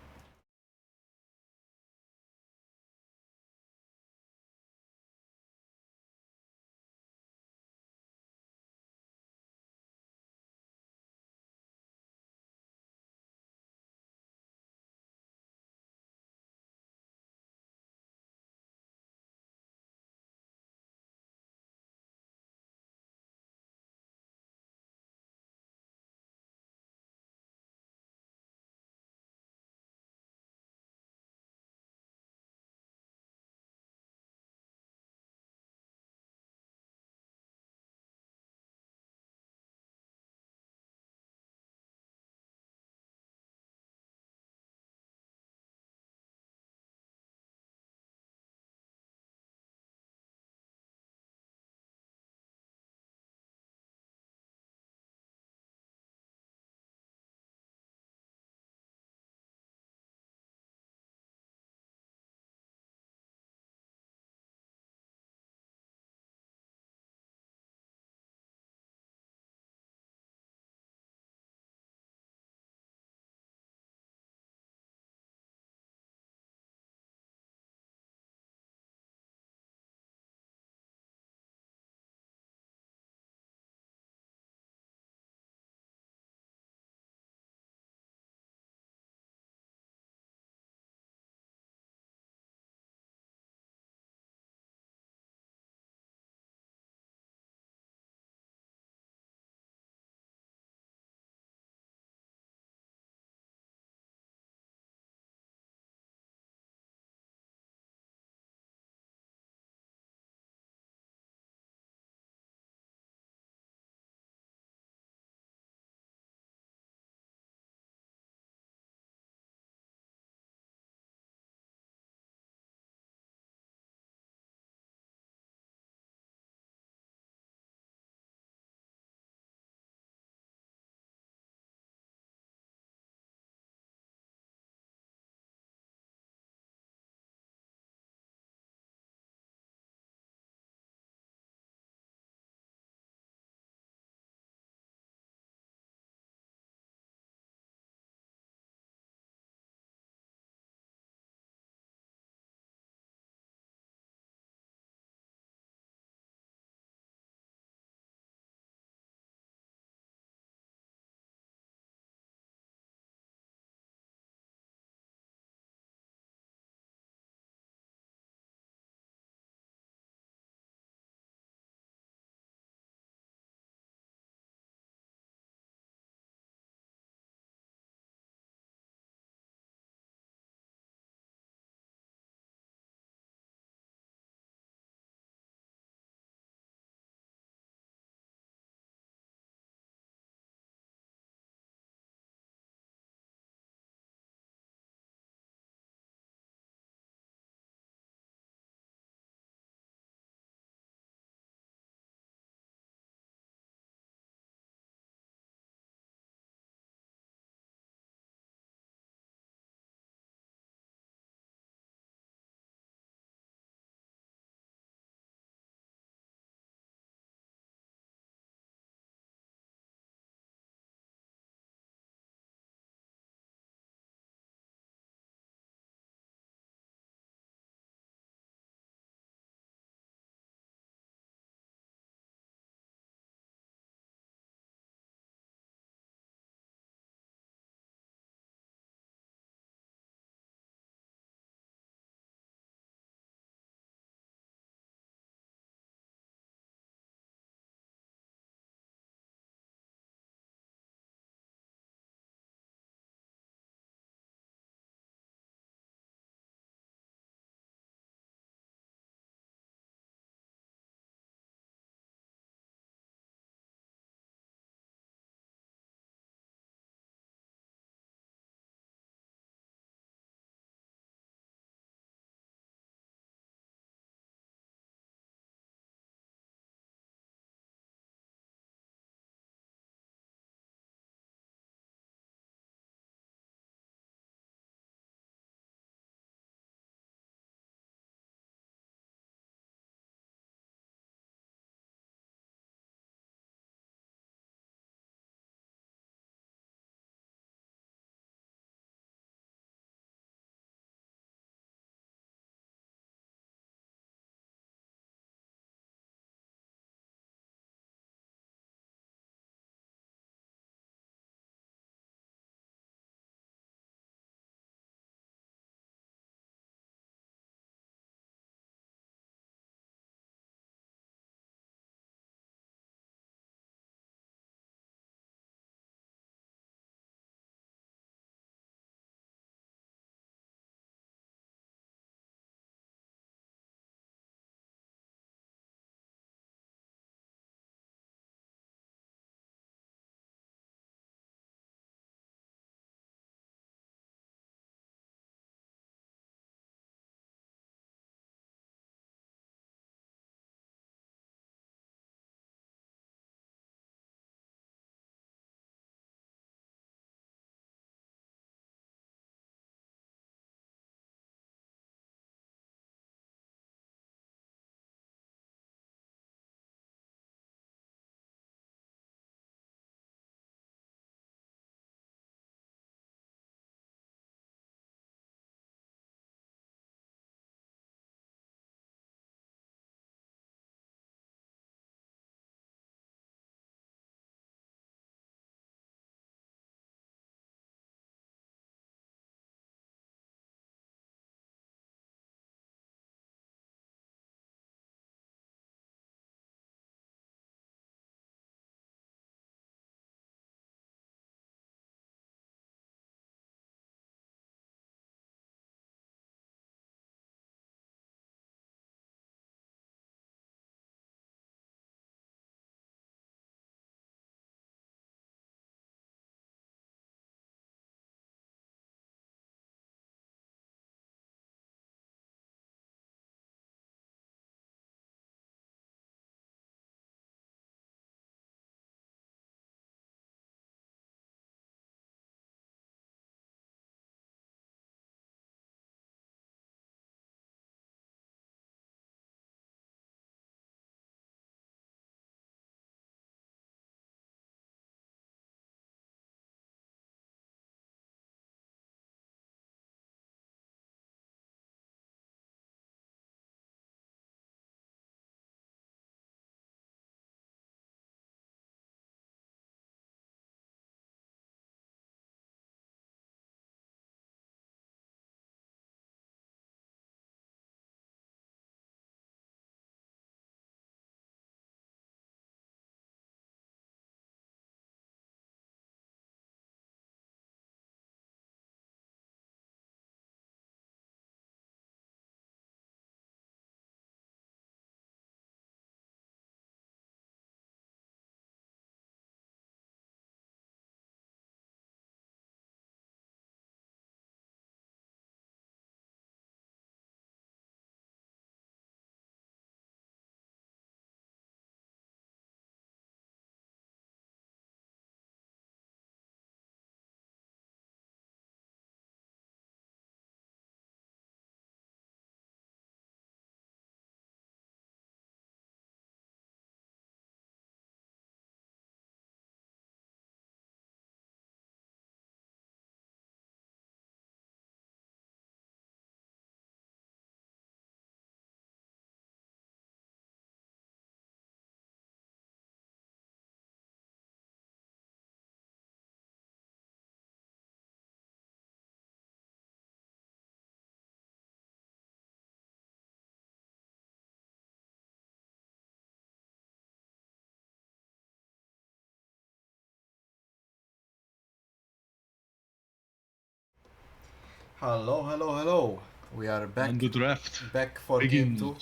Hello, hello, hello. We are back And the draft back for game two.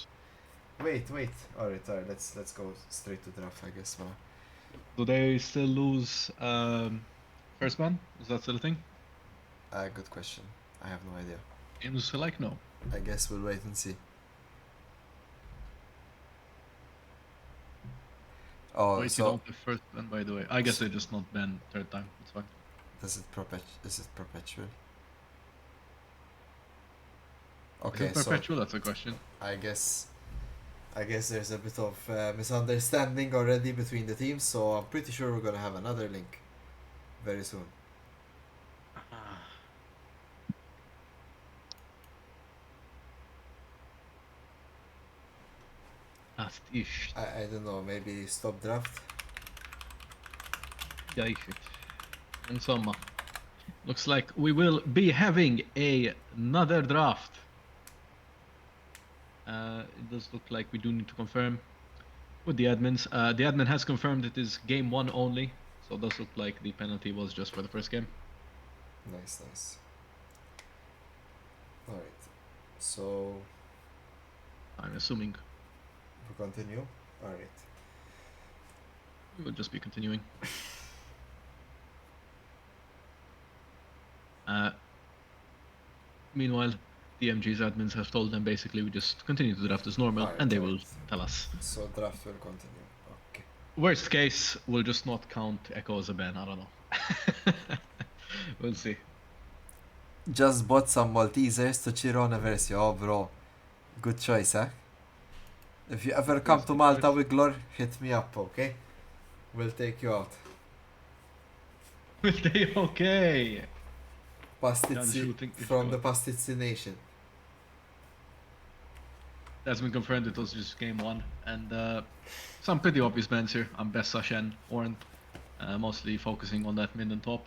begins. Wait. Alright. Let's go straight to draft, I guess. Do they still lose first man? Is that still a thing? Good question. I have no idea. Seems like no. I guess we'll wait and see. Oh, Wait, you so don't have first man, by the way. I guess they just not ban third time. It's fine. is it perpetual? Is Okay, it so perpetual? That's a question. I guess there's a bit of misunderstanding already between the teams, so I'm pretty sure we're gonna have another link very soon. Ast-ish. I don't know, maybe stop draft. Jäifit. And summa. Looks like we will be having another draft. It does look like we do need to confirm with the admins. The admin has confirmed it is game one only, so it does look like the penalty was just for the first game. Nice. Alright. So I'm assuming we continue. Alright. we will just be continuing. Meanwhile, DMG's admins have told them basically we just continue to draft as normal, Alright, and they will alright. tell us. So draft will continue. Okay. Worst case, we'll just not count Echo as a ban. I don't know. We'll see. Just bought some Maltesers to cheer on Eversio. Oh, bro. Good choice, eh? If you ever come to Malta, Wiggler, hit me up, okay? We'll take you out. Will they okay? Pastizzi shooting is from good. the Pastizzi Nation. That's been confirmed. It was just game one, and some pretty obvious bans here. I'm Best Sashen, Oren, mostly focusing on that mid and top.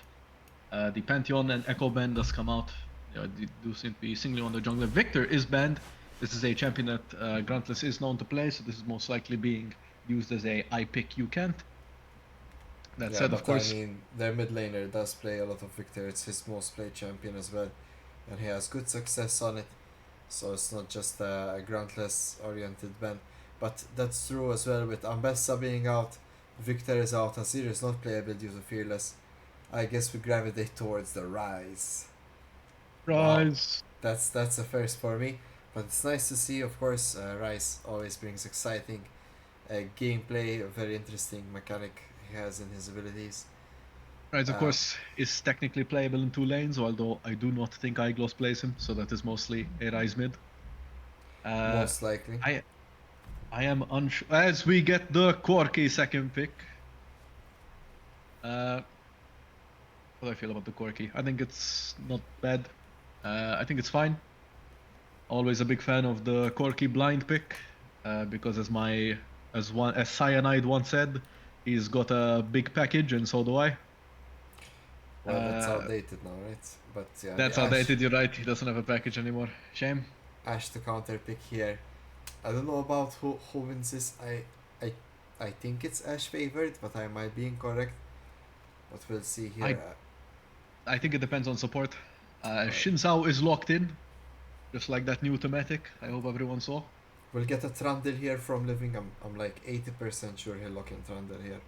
The Pantheon and Echo ban does come out. They do seem to be singly on the jungler. Victor is banned. This is a champion that Grantless is known to play, so this is most likely being used as a I pick you can't. That said, of course. I mean, their mid laner does play a lot of Victor. It's his most played champion as well, and he has good success on it. So it's not just a groundless oriented ban. But that's true as well with Ambessa being out, Victor is out, Azir is not playable due to Fearless. I guess we gravitate towards the Rise. Rise. Wow. That's a first for me. But it's nice to see, of course, Rise always brings exciting gameplay, a very interesting mechanic he has in his abilities. Rise, of course, is technically playable in 2 lanes, although I do not think Iglos plays him, so that is mostly a Rise mid. Most likely. I am unsure. As we get the Corki second pick. What do I feel about the Corki? I think it's not bad. I think it's fine. Always a big fan of the Corki blind pick, because as Cyanide once said, he's got a big package, and so do I. Well, that's outdated now, right? But yeah, that's outdated. You're right. He doesn't have a package anymore. Shame. Ash to counter pick here. I don't know about who wins this. I think it's Ash favored, but I might be incorrect. But we'll see here. I think it depends on support. Xin Zhao is locked in, just like that new thematic. I hope everyone saw. We'll get a Trundle here from Living. I'm like 80% sure he'll lock in Trundle here.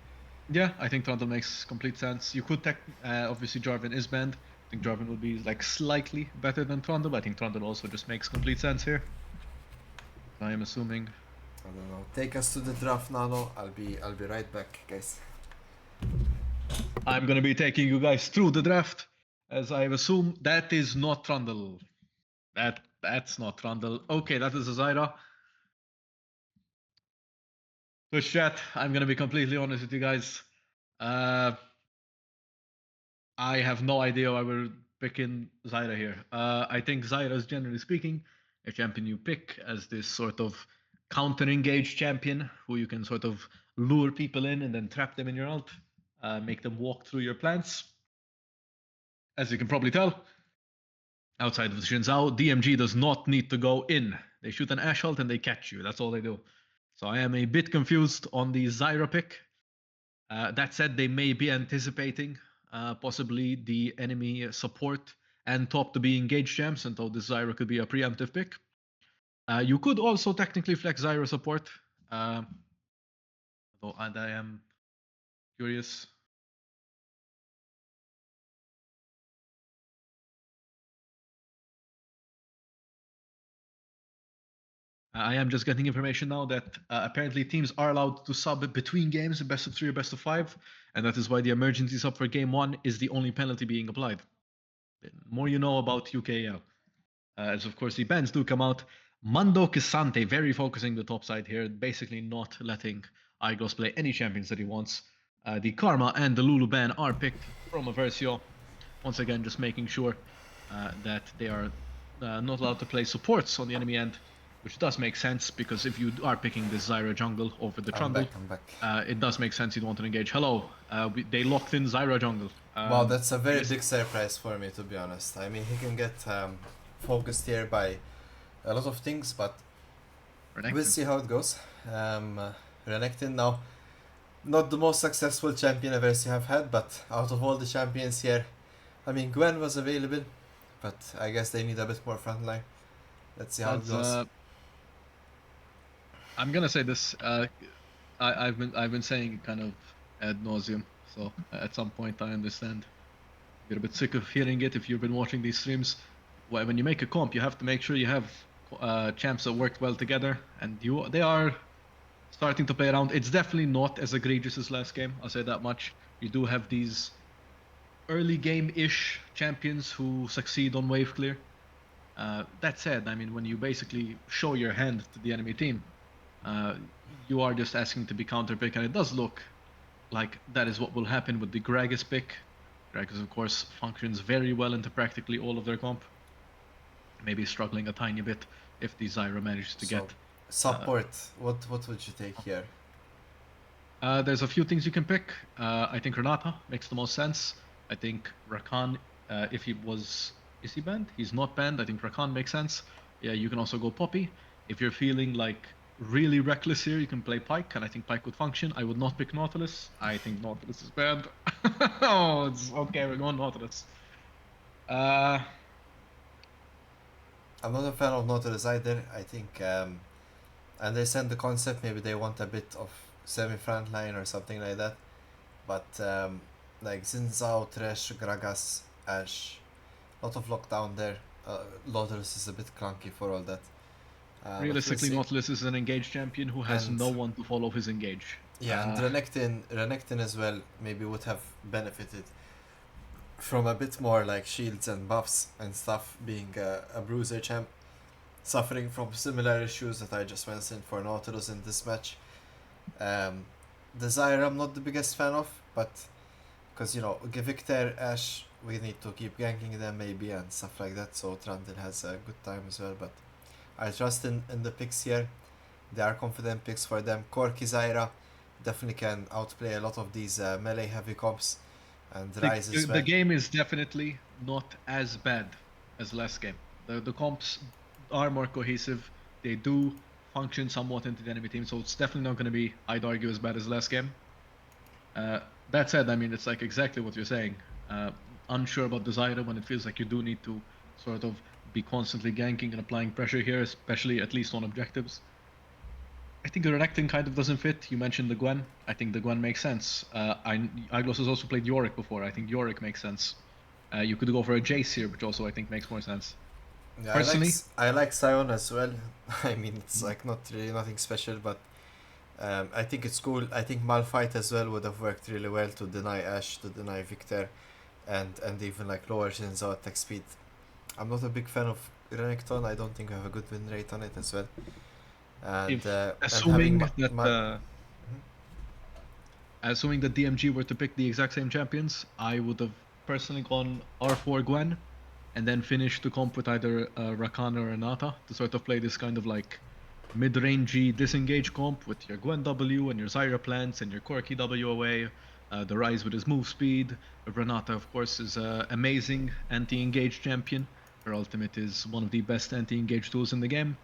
Yeah, I think Trundle makes complete sense. You could obviously Jarvan is banned. I think Jarvan would be like slightly better than Trundle, but I think Trundle also just makes complete sense here. I am assuming. I don't know. Take us to the draft, Nano. I'll be right back, guys. I'm gonna be taking you guys through the draft, as I assume that is not Trundle. That's not Trundle. Okay, that is a Zyra. Twitch chat, I'm gonna be completely honest with you guys. I have no idea why we're picking Zyra here. I think Zyra is, generally speaking, a champion you pick as this sort of counter-engaged champion who you can sort of lure people in and then trap them in your ult, make them walk through your plants. As you can probably tell, outside of the Xin Zhao, DMG does not need to go in. They shoot an Ash ult and they catch you. That's all they do. So I am a bit confused on the Zyra pick. That said, they may be anticipating possibly the enemy support and top to be engaged champs, and so this Zyra could be a preemptive pick. You could also technically flex Zyra support, and I am curious. I am just getting information now that apparently teams are allowed to sub between games, best of 3 or best of 5, and that is why the emergency sub for game 1 is the only penalty being applied. The more you know about UKL. As of course the bans do come out. Mando Kisante very focusing the top side here, basically not letting Iglos play any champions that he wants. The Karma and the Lulu ban are picked from Eversio. Once again, just making sure that they are not allowed to play supports on the enemy end, which does make sense because if you are picking this Zyra jungle over the Trundle, I'm back. it does make sense you'd want to engage. Hello, they locked in Zyra jungle. Wow, that's a very big surprise for me, to be honest. I mean, he can get focused here by a lot of things, but we'll see how it goes. Renekton now, not the most successful champion Eversio have had, but out of all the champions here, I mean, Gwen was available, but I guess they need a bit more frontline. Let's see how it goes. I'm gonna say this. I've been saying kind of ad nauseum. So at some point, I understand. You're a bit sick of hearing it if you've been watching these streams. When you make a comp, you have to make sure you have champs that worked well together, and they are starting to play around. It's definitely not as egregious as last game. I'll say that much. You do have these early game-ish champions who succeed on wave clear. That said, I mean, when you basically show your hand to the enemy team, you are just asking to be counterpick, and it does look like that is what will happen with the Gragas pick. Gragas, of course, functions very well into practically all of their comp. Maybe struggling a tiny bit if the Zyra manages to get support. What would you take here? There's a few things you can pick. I think Renata makes the most sense. I think Rakan, if he was... Is he banned? He's not banned. I think Rakan makes sense. Yeah, you can also go Poppy. If you're feeling like really reckless here, you can play Pyke, and I think Pyke would function. I would not pick Nautilus. I think Nautilus is bad. Oh, it's okay, we're going Nautilus. I'm not a fan of Nautilus either. I think I understand the concept. Maybe they want a bit of semi-front line or something like that. But like Xin Zhao, Thresh, Gragas, Ashe, lot of lockdown there. Nautilus is a bit clunky for all that. Realistically, Nautilus is an engaged champion who has no one to follow his engage. Yeah, and Renekton as well maybe would have benefited from a bit more like shields and buffs and stuff, being a bruiser champ, suffering from similar issues that I just mentioned for Nautilus in this match. The Zyra I'm not the biggest fan of, but because, you know, Victor, Ashe, we need to keep ganking them maybe and stuff like that, so Trundle has a good time as well, but I trust in the picks here. They are confident picks for them. Corki Zyra definitely can outplay a lot of these melee heavy comps, and Rise as well. The game is definitely not as bad as last game. The comps are more cohesive. They do function somewhat into the enemy team, so it's definitely not going to be, I'd argue, as bad as last game. That said, I mean, it's like exactly what you're saying. Unsure about the Zyra when it feels like you do need to sort of be constantly ganking and applying pressure here, especially at least on objectives. I think the Renekton kind of doesn't fit. You mentioned the Gwen. I think the Gwen makes sense. Iglos has also played Yorick before. I think Yorick makes sense. You could go for a Jace here, which also I think makes more sense. Yeah, personally, I like Sion as well. I mean, it's like not really nothing special, but I think it's cool. I think Malphite as well would have worked really well to deny Ashe, to deny Victor, and even like lower Shinzo attack speed. I'm not a big fan of Renekton. I don't think I have a good win rate on it as well. And assuming that assuming that DMG were to pick the exact same champions, I would have personally gone R4 Gwen, and then finish the comp with either Rakan or Renata to sort of play this kind of like mid-rangey disengage comp with your Gwen W and your Zyra plants and your Corki W away. The Rise with his move speed. Renata, of course, is an amazing anti-engage champion. Her ultimate is one of the best anti-engage tools in the game.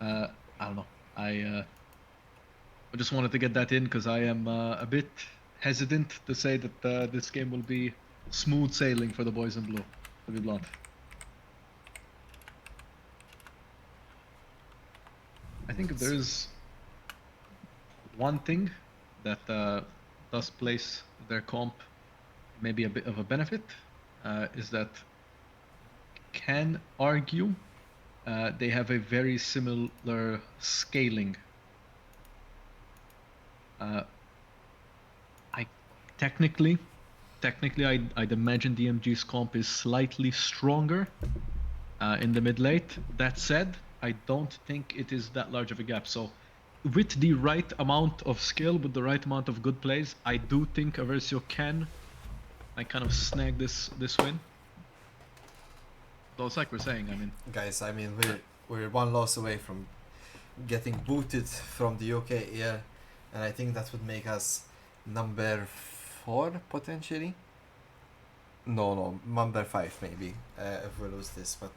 I don't know. I just wanted to get that in because I am a bit hesitant to say that this game will be smooth sailing for the boys in blue. to be blunt. I think if there's one thing that does place their comp maybe a bit of a benefit, is that can argue they have a very similar scaling. I technically, I'd imagine DMG's comp is slightly stronger in the mid late. That said, I don't think it is that large of a gap. So, with the right amount of skill, with the right amount of good plays, I do think Eversio can, like, kind of snag this win. So it's like we're saying. I mean, Guys, I mean we're one loss away from getting booted from the UK here, and I think that would make us number 4 potentially. No, number 5 maybe if we lose this. But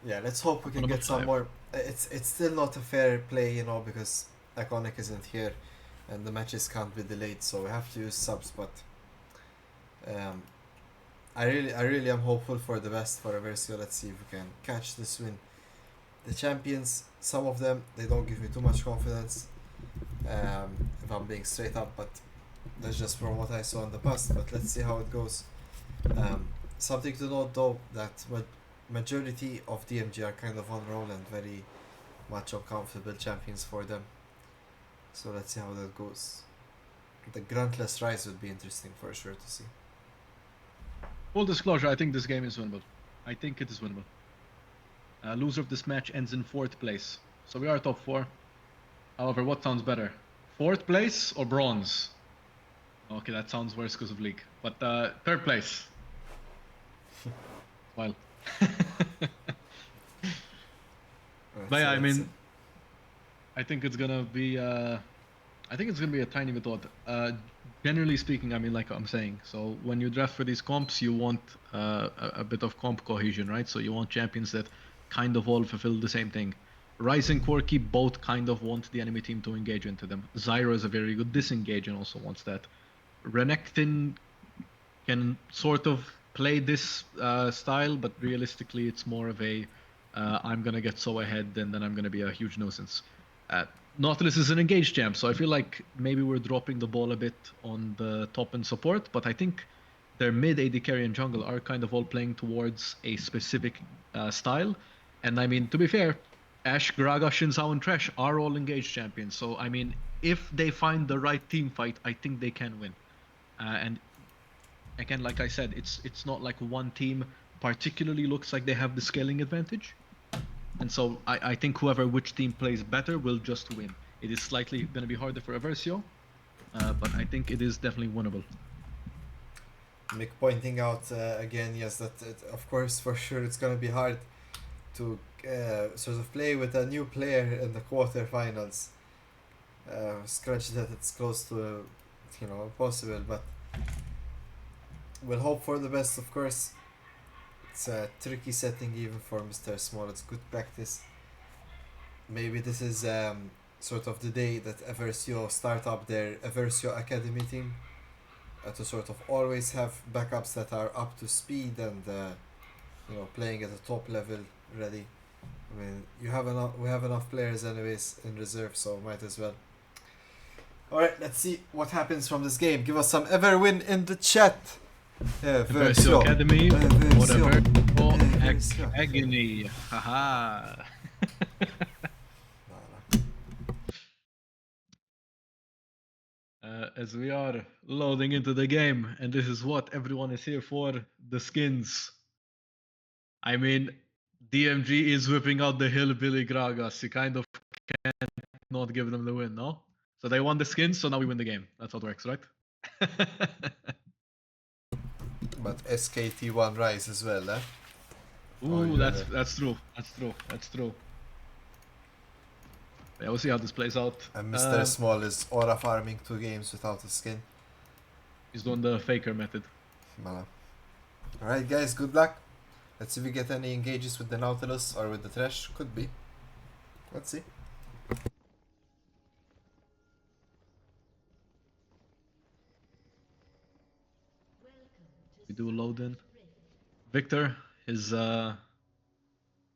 yeah, let's hope we can number get some 5. more. It's still not a fair play, you know, because Iconic isn't here, and the matches can't be delayed, so we have to use subs. But um, I really am hopeful for the best for Eversio. Let's see if we can catch this win. The champions, some of them, they don't give me too much confidence. If I'm being straight up, but that's just from what I saw in the past. But let's see how it goes. Something to note though, that majority of DMG are kind of on roll and very much uncomfortable champions for them. So let's see how that goes. The Gruntless Rise would be interesting for sure to see. Full disclosure, I think this game is winnable. I think it is winnable. Loser of this match ends in 4th place. So we are top 4. However, what sounds better? 4th place or bronze? Okay, that sounds worse because of league. But 3rd place. Well. But yeah, I mean, I think it's gonna be a tiny bit odd. Generally speaking, I mean, like I'm saying, so when you draft for these comps, you want a bit of comp cohesion, right? So you want champions that kind of all fulfill the same thing. Rice and Quirky both kind of want the enemy team to engage into them. Zyra is a very good disengage and also wants that. Renekton can sort of play this style, but realistically, it's more of a I'm gonna get so ahead and then I'm gonna be a huge nuisance. Nautilus is an engaged champ, so I feel like maybe we're dropping the ball a bit on the top and support, but I think their mid AD carry and jungle are kind of all playing towards a specific style. And I mean, to be fair, Ashe, Graga, Shinzao, and Trash are all engaged champions. So I mean, if they find the right team fight, I think they can win. And again, like I said, it's not like one team particularly looks like they have the scaling advantage. And so I think which team plays better will just win. It is slightly going to be harder for Eversio, but I think it is definitely winnable. Mick pointing out again, yes, that of course for sure it's going to be hard to sort of play with a new player in the quarterfinals. Scratch that it's close to impossible, but we'll hope for the best, of course. It's a tricky setting even for Mr. Small. It's good practice. Maybe this is sort of the day that Eversio start up their Eversio Academy team to sort of always have backups that are up to speed and playing at a top level ready. I mean, we have enough players anyways in reserve, so might as well. Alright, let's see what happens from this game. Give us some Everwin in the chat. Eversio Academy, whatever. Agony. Haha. As we are loading into the game, and this is what everyone is here for, the skins. I mean, DMG is whipping out the Hillbilly Gragas. You kind of can't not give them the win, no? So they won the skins, so now we win the game. That's how it works, right? But SKT1 Rise as well, eh? Ooh, that's true. That's true. Yeah, we'll see how this plays out. And Mr. Small is aura farming 2 games without a skin. He's doing the faker method. Alright guys, good luck. Let's see if we get any engages with the Nautilus or with the Thresh. Could be. Let's see. We do load in. Victor, his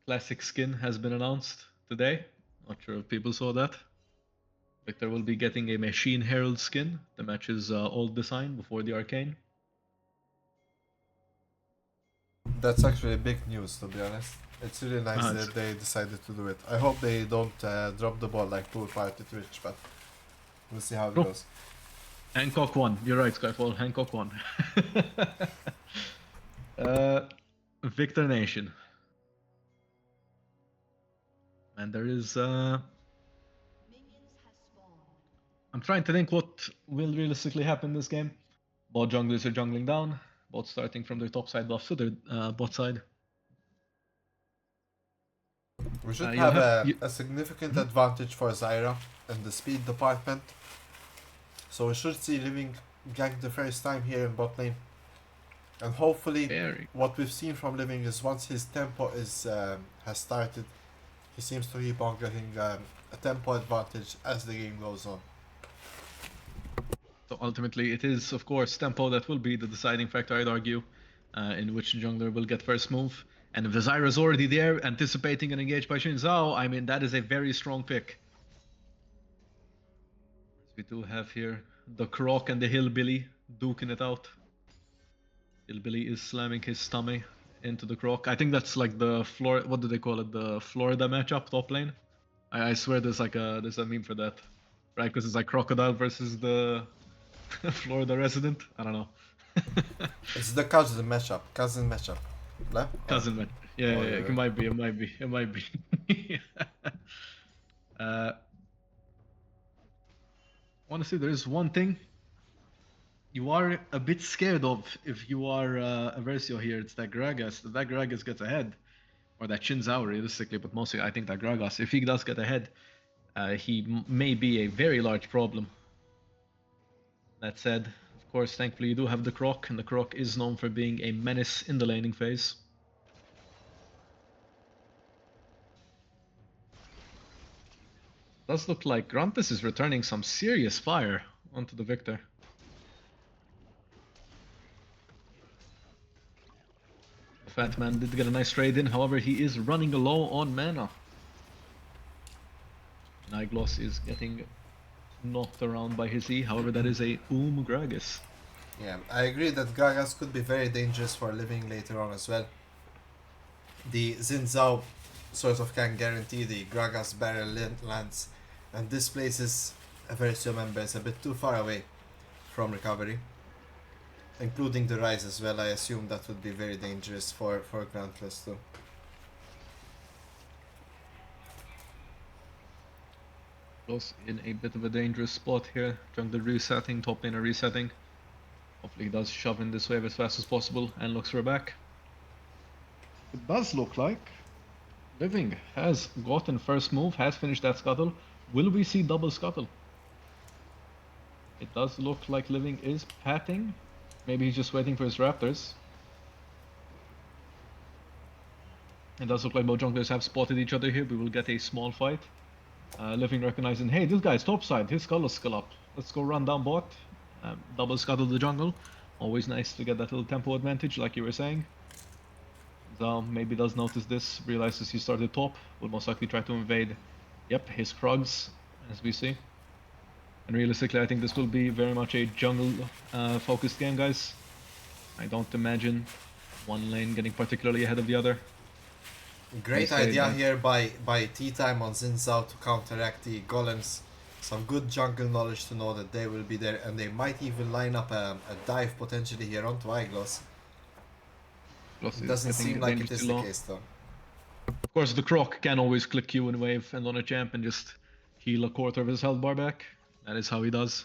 classic skin has been announced today. Not sure if people saw that. Victor will be getting a Machine Herald skin that matches old design before the Arcane. That's actually big news, to be honest. It's really nice that they decided to do it. I hope they don't drop the ball like Pool Party Twitch, but we'll see how it goes. Hancock won. You're right, Skyfall. Hancock won. Victor Nation. And there is... I'm trying to think what will realistically happen this game. Bot junglers are jungling down. Both starting from their top side buffs to their bot side. We should have a significant advantage for Zyra in the speed department. So we should see Living gank the first time here in bot lane. And hopefully what we've seen from Living is once his tempo is has started, he seems to keep on getting a tempo advantage as the game goes on. So ultimately it is of course tempo that will be the deciding factor, I'd argue, in which jungler will get first move. And if the Zyra is already there, anticipating an engage by Xin Zhao, I mean that is a very strong pick. As we do have here the Croc and the Hillbilly duking it out. Hillbilly is slamming his stomach into the Croc. I think that's like the what do they call it? The Florida matchup top lane. I swear there's a meme for that, right? Because it's like Crocodile versus the Florida resident. I don't know. It's the cousin matchup. Cousin matchup. Yeah, it might be. Honestly, there is one thing you are a bit scared of if you are Eversio here. It's that Gragas. That Gragas gets ahead, or that Xin Zhao realistically, but mostly I think that Gragas, if he does get ahead, he may be a very large problem. That said, of course, thankfully you do have the Croc, and the Croc is known for being a menace in the laning phase. Does look like Gruntus is returning some serious fire onto the Victor. The Fat Man did get a nice trade in, however he is running low on mana. Nigloss is getting knocked around by his E, however that is a Gragas. Yeah, I agree that Gragas could be very dangerous for Living later on as well. The Xin Zhao sort of can guarantee the Gragas barrel lands, and this places Eversio members a bit too far away from recovery. Including the Rise as well, I assume that would be very dangerous for Grantless too. Loss in a bit of a dangerous spot here. Jungle resetting, top laner resetting. Hopefully he does shove in this wave as fast as possible and looks for a back. It does look like Living has gotten first move, has finished that scuttle. Will we see double scuttle? It does look like Living is patting. Maybe he's just waiting for his raptors. It does look like both junglers have spotted each other here. We will get a small fight. Living recognizing, hey, this guy's topside, his skull is still up. Let's go run down bot. Double scuttle the jungle. Always nice to get that little tempo advantage, like you were saying. Zhao maybe does notice this, realizes he started top, will most likely try to invade, yep, his Krugs, as we see. And realistically, I think this will be very much a jungle focused game, guys. I don't imagine one lane getting particularly ahead of the other. Great idea here by tea time on Xin Zhao to counteract the golems. Some good jungle knowledge to know that they will be there, and they might even line up a dive potentially here onto Eyegloss. It doesn't seem like it is the case though. Of course, the Croc can always click Q in wave and on a champ and just heal a quarter of his health bar back. That is how he does.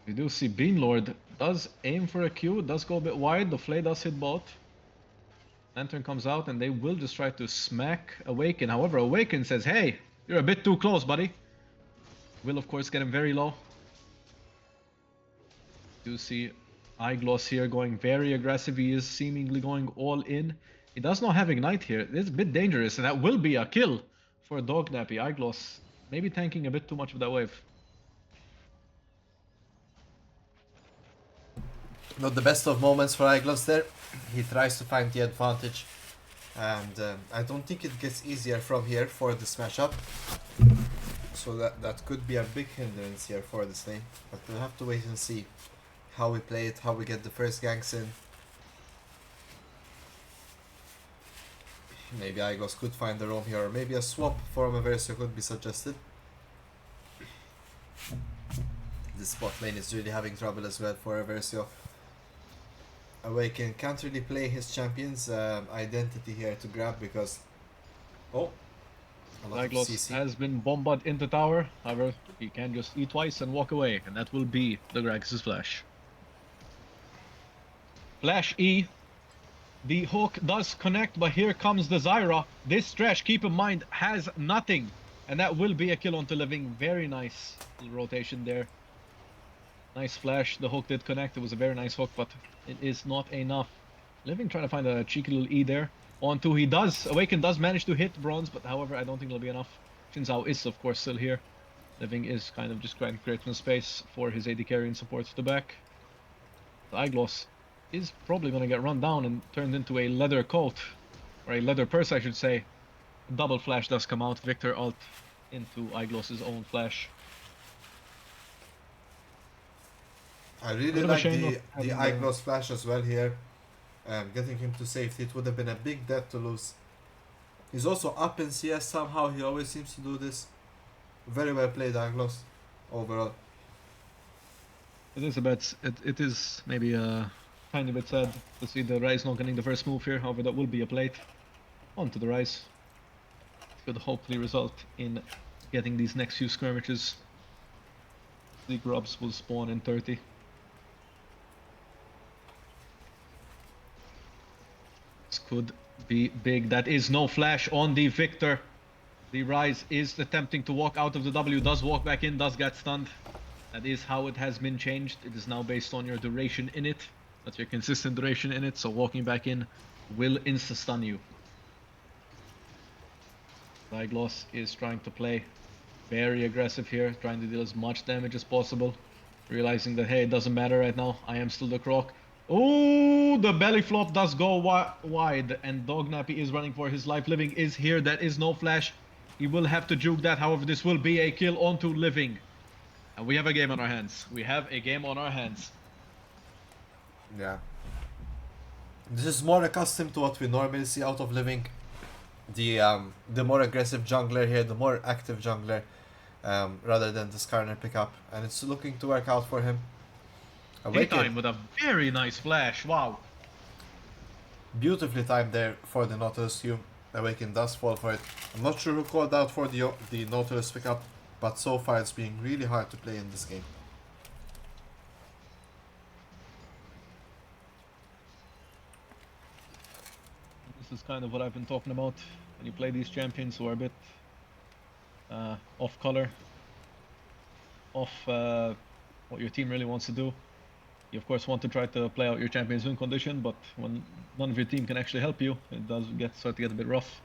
We do see Beanlord does aim for a Q, does go a bit wide, the Flay does hit bot. Lantern comes out and they will just try to smack Awaken. However, Awaken says, hey, you're a bit too close, buddy. Will, of course, get him very low. Do see Eyegloss here going very aggressive. He is seemingly going all in. He does not have Ignite here. It's a bit dangerous, and that will be a kill for Dognappy. Eyegloss maybe tanking a bit too much of that wave. Not the best of moments for Iglos there. He tries to find the advantage, and I don't think it gets easier from here for this matchup. So that could be a big hindrance here for this lane. But we'll have to wait and see how we play it, how we get the first ganks in. Maybe Iglos could find the roam here, or maybe a swap from Eversio could be suggested. This bot lane is really having trouble as well for Eversio. Awaken can't really play his champion's identity here to grab because... Oh! A lot of Iglos CC. has been bombarded into tower, however, he can just E twice and walk away, and that will be the Gragas' flash. Flash E. The hook does connect, but here comes the Zyra. This Thresh, keep in mind, has nothing, and that will be a kill onto Living. Very nice rotation there. Nice flash. The hook did connect. It was a very nice hook, but it is not enough. Living trying to find a cheeky little E there. Onto he does. Awaken does manage to hit Bronze, but however, I don't think it'll be enough. Xin Zhao is, of course, still here. Living is kind of just trying to create some space for his AD carry and support to the back. The Iglos is probably going to get run down and turned into a leather coat. Or a leather purse, I should say. Double flash does come out. Victor ult into Iglos' own flash. I really like the Iglos flash as well here. Getting him to safety, it would have been a big death to lose. He's also up in CS somehow, he always seems to do this. Very well played Iglos, overall. It is a bit, it is maybe a tiny bit sad to see the Rise not getting the first move here, however that will be a plate. Onto the Rise. Could hopefully result in getting these next few skirmishes. The grubs will spawn in 30. This could be big. That is no flash on the Victor. The Rise is attempting to walk out of the W, does walk back in, does get stunned. That is how it has been changed. It is now based on your duration in it. That's your consistent duration in it, so walking back in will insta-stun you. Iglos is trying to play very aggressive here, trying to deal as much damage as possible. Realizing that, hey, it doesn't matter right now, I am still the Croc. Oh, the belly flop does go wide, and Dognappy is running for his life. Living is here, that is no flash. He will have to juke that, however, this will be a kill onto Living. And we have a game on our hands. We have a game on our hands. Yeah. This is more accustomed to what we normally see out of Living. The more aggressive jungler here, the more active jungler, rather than the Skarner pickup. And it's looking to work out for him. Awaken with a very nice flash, wow. Beautifully timed there for the Nautilus Q. Awaken does fall for it. I'm not sure who called out for the Nautilus pickup, but so far it's being really hard to play in this game. This is kind of what I've been talking about. When you play these champions who are a bit off color, off what your team really wants to do. You of course want to try to play out your champion's win condition, but when none of your team can actually help you, it does start to get a bit rough.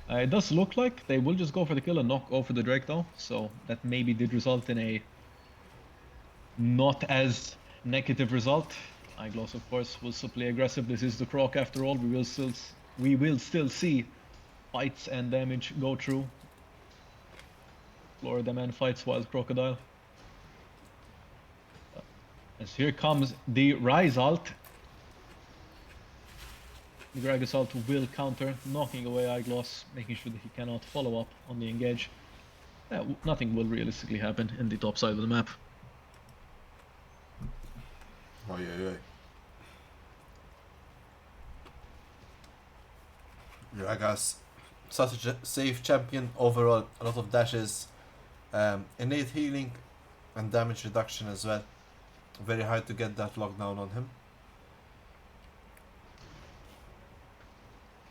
It does look like they will just go for the kill and not go for the Drake though, so that maybe did result in a not as negative result. Iglos of course will still play aggressive. This is the Croc after all. We will still see fights and damage go through. Florida man fights Wild Crocodile. As here comes the Rise ult. The Gragas ult will counter, knocking away Iglos, making sure that he cannot follow up on the engage. Nothing will realistically happen in the top side of the map. Oh yeah. Gragas, such a safe champion overall. A lot of dashes, innate healing, and damage reduction as well. Very hard to get that lockdown on him.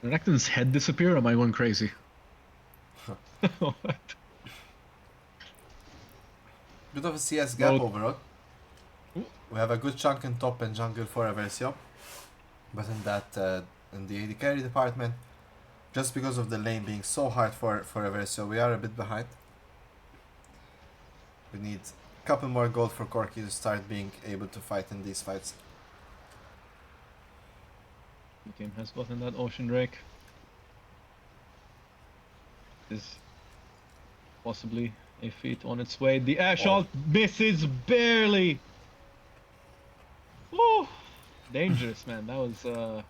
Did Rekton's head disappear or am I going crazy? What? Bit of a CS gap overall. We have a good chunk in top and jungle for Eversio. But in the AD carry department, just because of the lane being so hard for Eversio, we are a bit behind. We need couple more gold for Corky to start being able to fight in these fights. The team has gotten that Ocean Drake. Is possibly a feat on its way. The Ash ult misses barely. Woo! Dangerous, man. That was I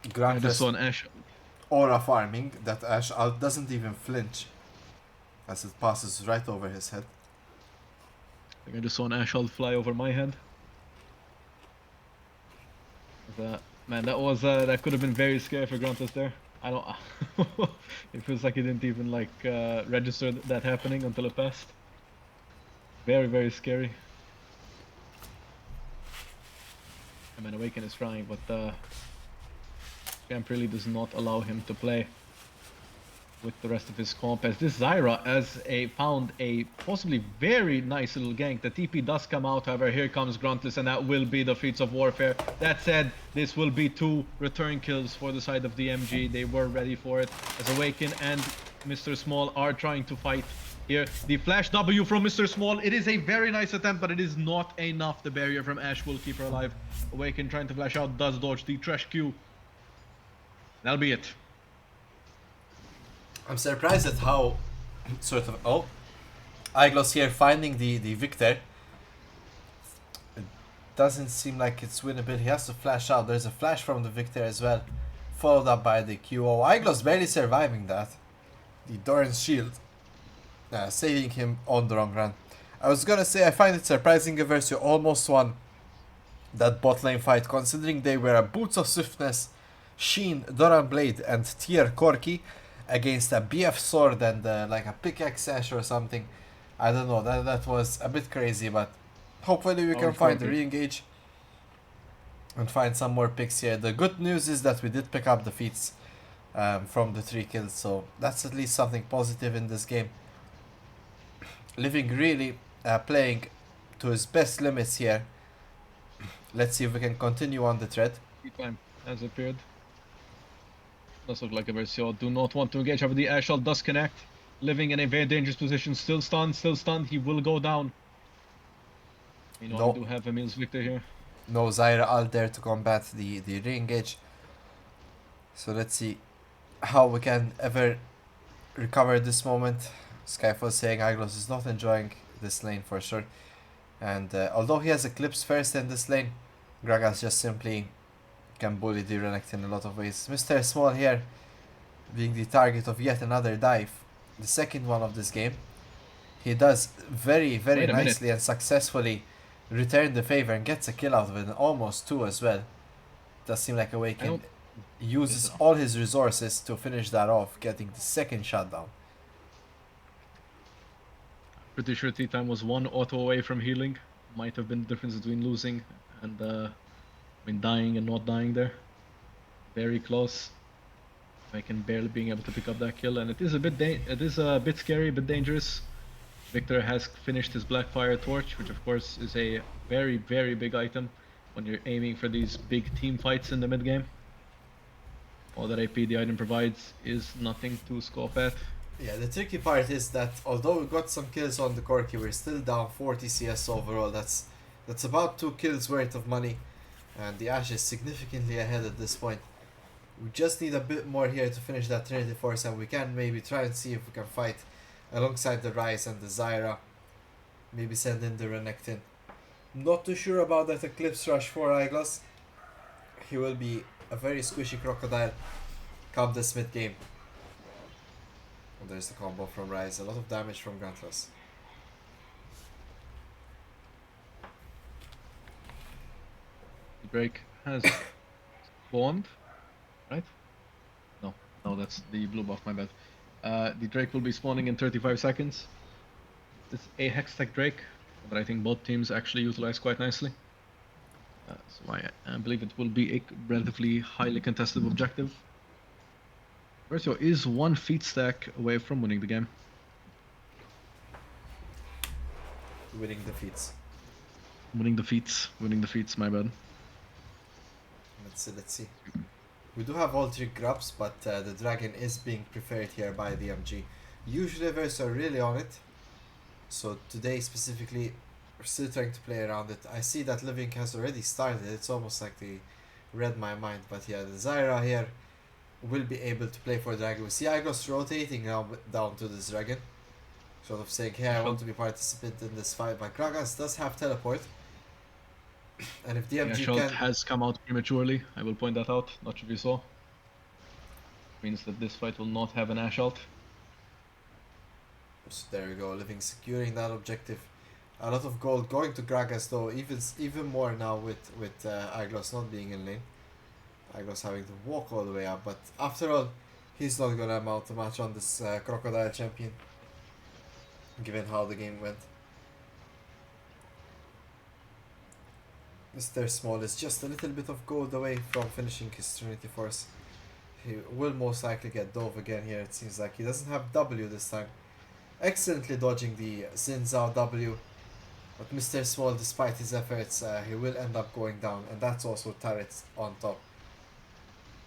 just Gruntless saw an Ash. aura farming that Ash ult doesn't even flinch as it passes right over his head. I think I just saw an Ash ult fly over my head. Man, that could have been very scary for Gruntless there. I don't. It feels like he didn't even like register that happening until it passed. Very, very scary. I mean, Awaken is trying, but Champ really does not allow him to play with the rest of his comp, as this Zyra found a possibly very nice little gank. The TP does come out, however, here comes Gruntless, and that will be the Feats of Warfare. That said, this will be 2 return kills for the side of DMG. They were ready for it, as Awaken and Mr. Small are trying to fight here. The flash W from Mr. Small, it is a very nice attempt, but it is not enough. The barrier from Ash will keep her alive. Awaken trying to flash out, does dodge the trash Q. That'll be it. I'm surprised at how sort of Iglos here finding the Victor. It doesn't seem like it's winnable. He has to flash out. There's a flash from the Victor as well, followed up by the QO. Iglos barely surviving that. The Doran's shield saving him on the long run. I was gonna say I find it surprising Eversio almost won that bot lane fight, considering they were a Boots of Swiftness, Sheen, Doran Blade, and Tier Corki against a BF sword and like a pickaxe Ash or something. I don't know, that was a bit crazy, but hopefully we can find the re-engage and find some more picks here. The good news is that we did pick up the feats from the 3 kills, so that's at least something positive in this game. Living really playing to his best limits here. Let's see if we can continue on the thread. Time has appeared. Does look like Eversio do not want to engage. However, the Ash ult does connect. Living in a very dangerous position. Still stunned, still stunned. He will go down. You know, we do have Emil's Victor here. No Zyra ult there to combat the re-engage. So let's see how we can ever recover this moment. Skyfall saying Iglos is not enjoying this lane for sure. And although he has Eclipse first in this lane, Gragas just simply can bully the Renekton in a lot of ways. Mr. Small here being the target of yet another dive, the second one of this game. He does very nicely and successfully return the favor and gets a kill out of it, and almost 2 as well. Does seem like Awaken uses all his resources to finish that off, getting the second shutdown. Pretty sure T-Time was 1 auto away from healing. Might have been the difference between losing and dying and not dying there. Very close. Awaken barely being able to pick up that kill, and it is a bit scary, a bit dangerous. Victor has finished his Blackfire Torch, which of course is a very big item when you're aiming for these big team fights in the mid game. All that AP the item provides is nothing to scoff at. Yeah, the tricky part is that although we got some kills on the Corki, we're still down 40 CS overall. That's about 2 kills worth of money, and the Ashe is significantly ahead at this point. We just need a bit more here to finish that Trinity Force, and we can maybe try and see if we can fight alongside the Ryze and the Zyra. Maybe send in the Renekton. Not too sure about that Eclipse Rush for Iglos. He will be a very squishy crocodile come this mid game. Oh, there's the combo from Ryze. A lot of damage from Gruntless. The Drake has spawned, right? No, that's the blue buff, my bad. The Drake will be spawning in 35 seconds. It's a Hextech Drake that I think both teams actually utilize quite nicely. So I believe it will be a relatively highly contested objective. Eversio is 1 feat stack away from winning the game. Winning the feats. Winning the feats, my bad. Let's see. We do have all 3 grubs, but the dragon is being preferred here by DMG. Usually Eversio are really on it. So today specifically, we're still trying to play around it. I see that Living has already started. It's almost like they read my mind. But yeah, the Zyra here will be able to play for Dragon. We see Igos rotating now down to this Dragon. Sort of saying, hey, I want Ashalt, to be participant in this fight. But Gragas does have teleport. And if yeah, DMG Ashalt can... has come out prematurely. I will point that out. Not sure if you saw. Means that this fight will not have an Ashalt. So there we go, Living securing that objective. A lot of gold going to Gragas though, even more now with Aglos not being in lane. Aglos having to walk all the way up, but after all, he's not gonna mount a match on this Crocodile champion, given how the game went. Mr. Small is just a little bit of gold away from finishing his Trinity Force. He will most likely get Dove again here, it seems like. He doesn't have W this time. Excellently dodging the Xin Zhao W. But Mr. Small, despite his efforts, he will end up going down, and that's also turrets on top.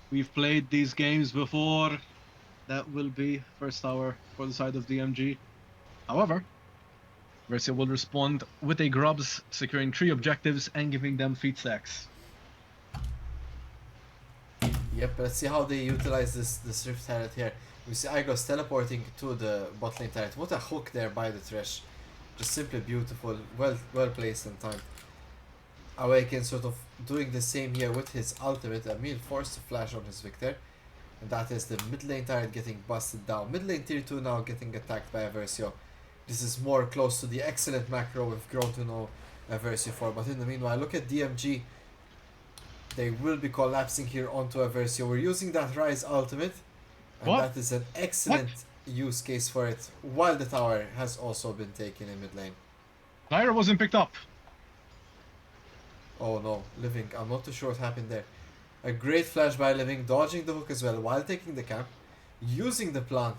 We've played these games before. That will be first tower for the side of DMG. However, Eversio will respond with a Grubs, securing 3 objectives and giving them feat stacks. Yep, let's see how they utilize this Rift turret here. We see Igos teleporting to the bot lane turret. What a hook there by the Thresh. Just simply beautiful, well placed in time. Awaken sort of doing the same here with his ultimate. Emil forced to flash on his Victor. And that is the mid lane turret getting busted down. Mid lane tier 2 now getting attacked by Eversio. This is more close to the excellent macro we've grown to know Eversio for. But in the meanwhile, look at DMG. They will be collapsing here onto Eversio. We're using that Rise ultimate. And What? that is an excellent use case for it. While the tower has also been taken in mid lane. Lyra wasn't picked up. Oh no, Living. I'm not too sure what happened there. A great flash by Living, dodging the hook as well while taking the camp. Using the plant.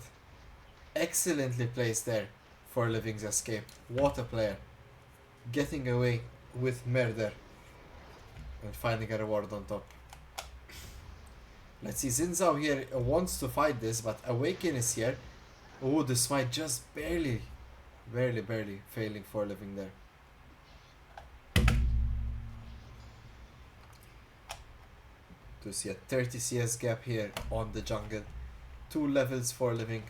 Excellently placed there for Living's escape. What a player. Getting away with murder. And finding a reward on top. Let's see, Xin Zhao here wants to fight this, but Awaken is here. Oh, the smite just barely failing for Living there. To see a 30 CS gap here on the jungle. 2 levels for Living.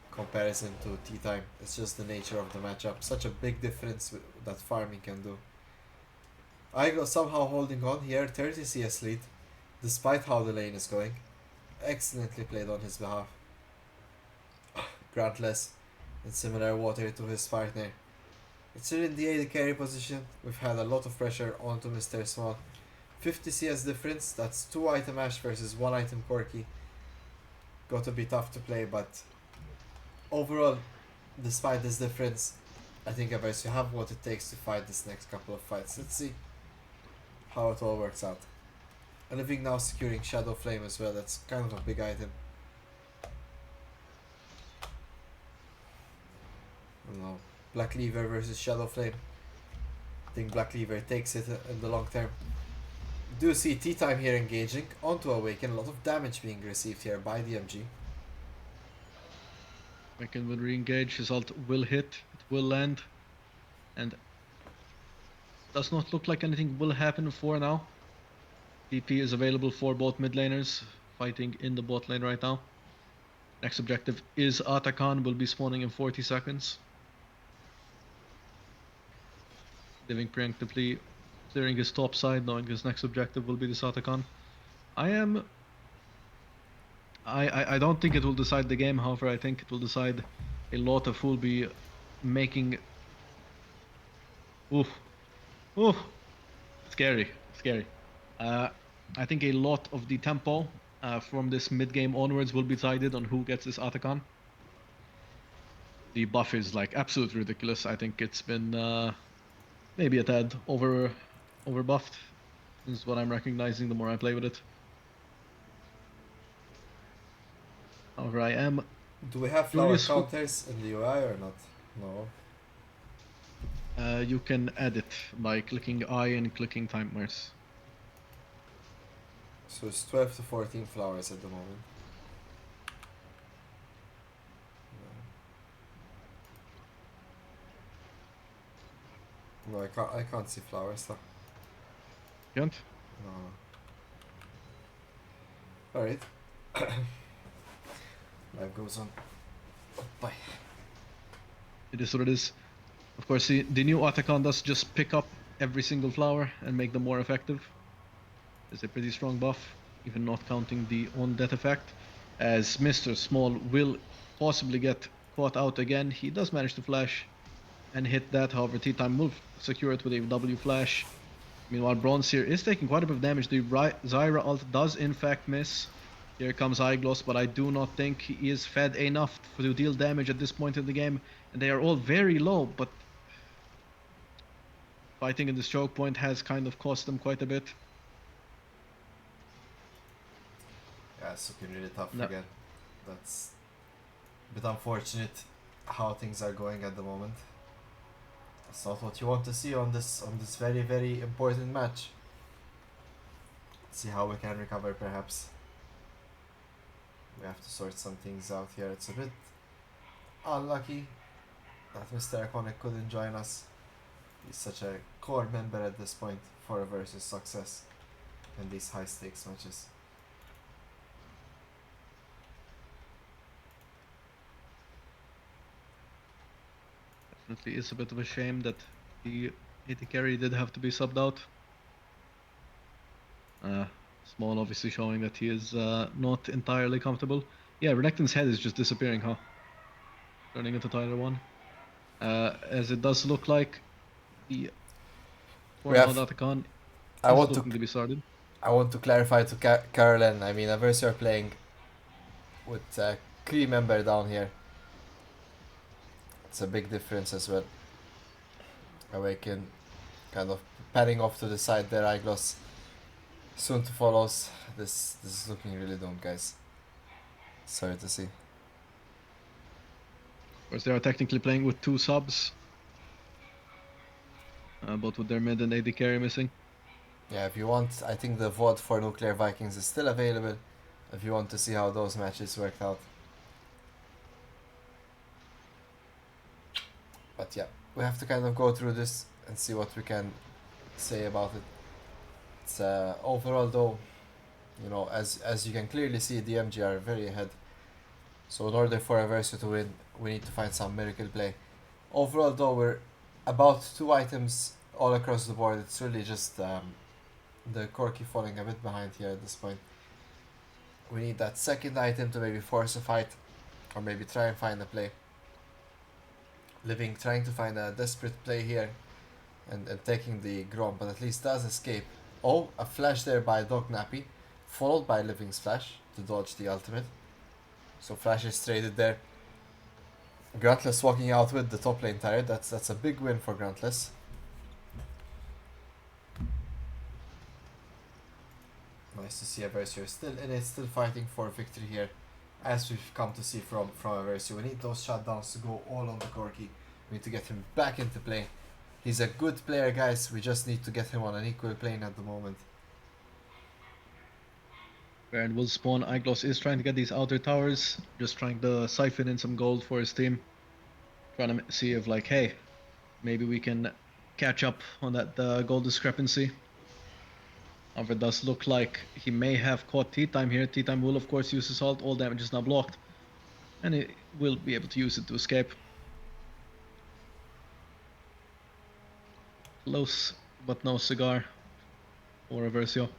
Comparison to tea time. It's just the nature of the matchup. Such a big difference that farming can do. Igo somehow holding on here, 30 CS lead, despite how the lane is going. Excellently played on his behalf. Grantless in similar water to his partner. It's still in the AD carry position. We've had a lot of pressure onto Mr. Small. 50 CS difference, that's 2 item Ash versus 1 item Corki. Got to be tough to play, but overall, despite this difference, I think Eversio have what it takes to fight this next couple of fights. Let's see how it all works out. And Living now securing Shadow Flame as well, that's kind of a big item. I don't know. Black Lever versus Shadow Flame. I think Black Lever takes it in the long term. Do see tea time here engaging onto Awaken, a lot of damage being received here by DMG. Awaken will re-engage, his ult will hit, it will land, and does not look like anything will happen for now. TP is available for both mid laners fighting in the bot lane right now. Next objective is Atakan, will be spawning in 40 seconds. Living preemptively, clearing his top side, knowing his next objective will be this Atakan. I don't think it will decide the game, however, I think it will decide a lot of who will be making... Oof. Oof. Scary. I think a lot of the tempo from this mid-game onwards will be decided on who gets this Atakan. The buff is like absolutely ridiculous. I think it's been maybe a tad over buffed. This is what I'm recognizing the more I play with it. However, I am... Do we have flower counters in the UI or not? No. You can edit by clicking I and clicking timers. So it's 12 to 14 flowers at the moment. No, I can't see flowers though. Can't? No. Alright. Life goes on. Bye. It is what it is. Of course, the new Otacon does just pick up every single flower and make them more effective. It's a pretty strong buff, even not counting the on-death effect. As Mr. Small will possibly get caught out again, he does manage to flash and hit that. However, T-Time will secure it with a W flash. Meanwhile, Bronze here is taking quite a bit of damage. The Zyra ult does in fact miss. Here comes Eyegloss, but I do not think he is fed enough to deal damage at this point in the game. And they are all very low, but fighting in this choke point has kind of cost them quite a bit. Yeah, it's looking really tough No. again. That's a bit unfortunate how things are going at the moment. That's not what you want to see on this very, very important match. See how we can recover perhaps. We have to sort some things out here. It's a bit unlucky that Mr. Iconic couldn't join us. He's such a core member at this point for Eversio's success in these high stakes matches. Definitely is a bit of a shame that the AD carry did have to be subbed out. Small obviously showing that he is not entirely comfortable. Yeah, Renekton's head is just disappearing, huh? Turning into Tyler 1. As it does look like the We have. Otacon I is want looking to. to be started. I want to clarify to Caroline. I mean, Eversio are playing with a Kree member down here. It's a big difference as well. Awaken kind of padding off to the side there, Eyegloss soon to follows. This is looking really doomed, guys. Sorry to see. Of course, they are technically playing with 2 subs. Both with their mid and AD carry missing. Yeah, if you want, I think the VOD for Nuclear Vikings is still available. If you want to see how those matches worked out. But yeah, we have to kind of go through this and see what we can say about it. It's overall though, you know, as you can clearly see, DMG are very ahead. So in order for Eversio to win, we need to find some miracle play. Overall though, we're about 2 items all across the board. It's really just the Corki falling a bit behind here at this point. We need that second item to maybe force a fight, or maybe try and find a play. Living trying to find a desperate play here and taking the Grom, but at least does escape. Oh, a flash there by Dog Nappy, followed by Living's flash to dodge the ultimate. So flash is traded there. Gruntless walking out with the top lane turret. That's a big win for Gruntless. Nice to see Eversio still in it, still fighting for victory here. As we've come to see from Eversio, we need those shutdowns to go all on the Corki. We need to get him back into play. He's a good player, guys. We just need to get him on an equal plane at the moment. Baron will spawn. Eyegloss is trying to get these outer towers, just trying to siphon in some gold for his team. Trying to see if, like, hey, maybe we can catch up on that gold discrepancy. However, it does look like he may have caught T-Time here. T-Time will, of course, use his ult. All damage is now blocked. And he will be able to use it to escape. Close, but no cigar for Eversio.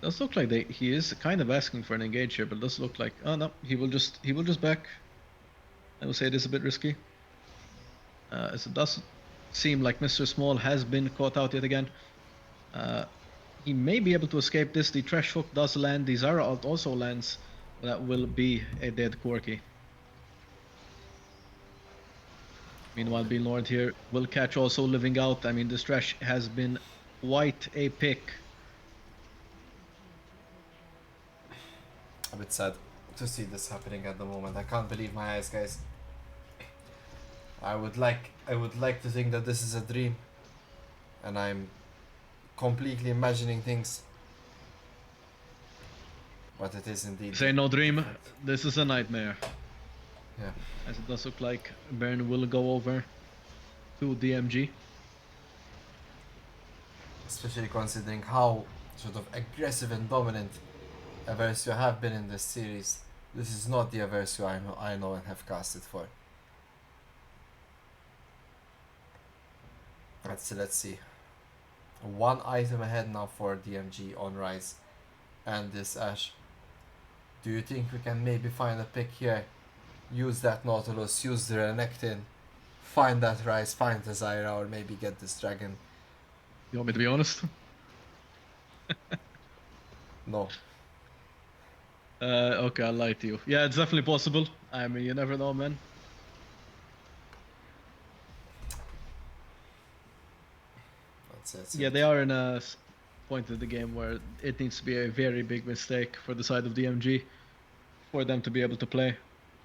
Does look like he is kind of asking for an engage here, but it does look like, oh no, he will just back. I will say it is a bit risky. As it does seem like Mr. Small has been caught out yet again. He may be able to escape this. The Trash Hook does land. The Zyra ult also lands. That will be a dead Corki. Meanwhile, Bean Lord here will catch also living out. I mean, this Trash has been quite a pick. A bit sad to see this happening at the moment. I can't believe my eyes, guys. I would like to think that this is a dream, and I'm completely imagining things, but it is indeed. Say no dream. This is a nightmare. Yeah, as it does look like Baron will go over to DMG. especially considering how sort of aggressive and dominant Eversio have been in this series. This is not the Eversio I know and have casted for. Let's see. One item ahead now for DMG on Rise and this Ash. Do you think we can maybe find a pick here? Use that Nautilus, use the Renekton, find that Rise, find the Zyra, or maybe get this Dragon? You want me to be honest? No. Okay, I'll lie to you. Yeah, it's definitely possible. I mean, you never know, man. That's Yeah, it. they are in a point of the game where it needs to be a very big mistake for the side of DMG for them to be able to play.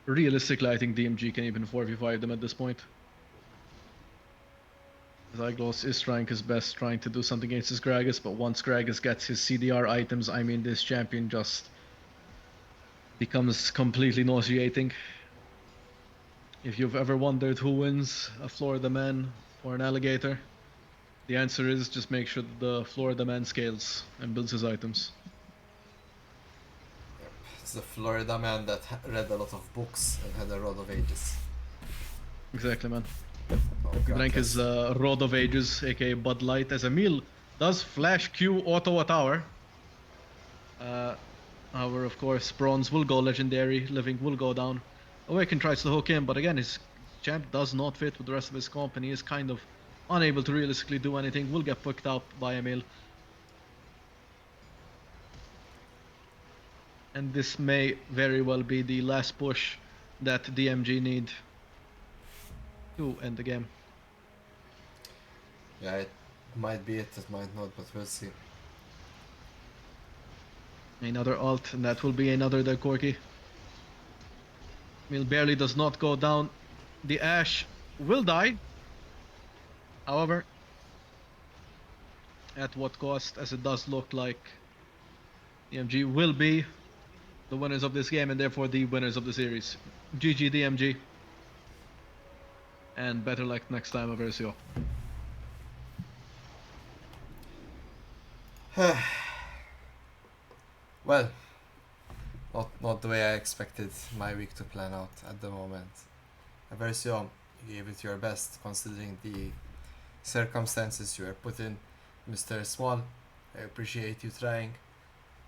Realistically, I think DMG can even 4v5 them at this point. Zyglos is trying his best, trying to do something against his Gragas, but once Gragas gets his CDR items, I mean, this champion just becomes completely nauseating. If you've ever wondered who wins, a Florida man or an alligator, the answer is just make sure that the Florida man scales and builds his items. It's the Florida man that read a lot of books and had a rod of ages. Exactly, man. Oh He god, drank his Rod of Ages, aka Bud Light, as Emil does flash Q auto a tower. Uh, However, of course, Bronze will go Legendary, Living will go down. Awaken tries to hook in, but again, his champ does not fit with the rest of his comp, and he is kind of unable to realistically do anything. Will get picked up by Emil. And this may very well be the last push that DMG need to end the game. yeah, it might be it, it might not, but we'll see. Another ult, and that will be another dead Corki. Emil barely does not go down. The Ash will die. However, at what cost, as it does look like DMG will be the winners of this game and therefore the winners of the series. GG DMG. And better luck next time, Eversio. Well, not the way I expected my week to plan out at the moment. Eversio, you gave it your best considering the circumstances you were put in. Mr. Small, I appreciate you trying.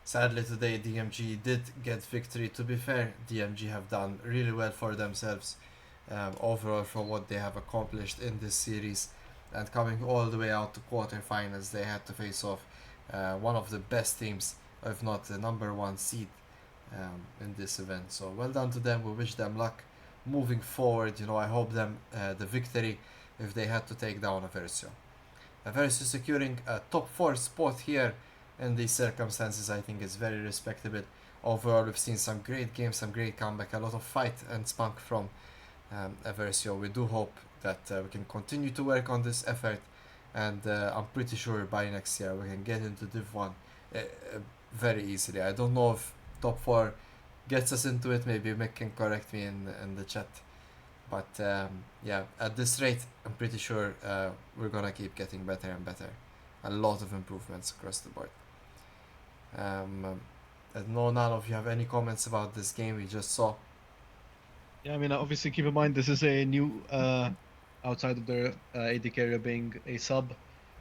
Sadly today DMG did get victory. To be fair, DMG have done really well for themselves overall from what they have accomplished in this series, and coming all the way out to quarterfinals they had to face off one of the best teams, if not the number one seed in this event. So well done to them. We wish them luck moving forward. You know, I hope them the victory if they had to take down Eversio. Eversio securing a top 4 spot here in these circumstances I think is very respectable. Overall we've seen some great games, some great comeback, a lot of fight and spunk from Eversio. We do hope that we can continue to work on this effort, and I'm pretty sure by next year we can get into Div 1 very easily. I don't know if top 4 gets us into it, maybe Mick can correct me in the chat. But yeah, at this rate, I'm pretty sure we're gonna keep getting better and better. A lot of improvements across the board. I know none of you have any comments about this game we just saw. Yeah, I mean, obviously keep in mind this is a new, outside of their AD carrier being a sub,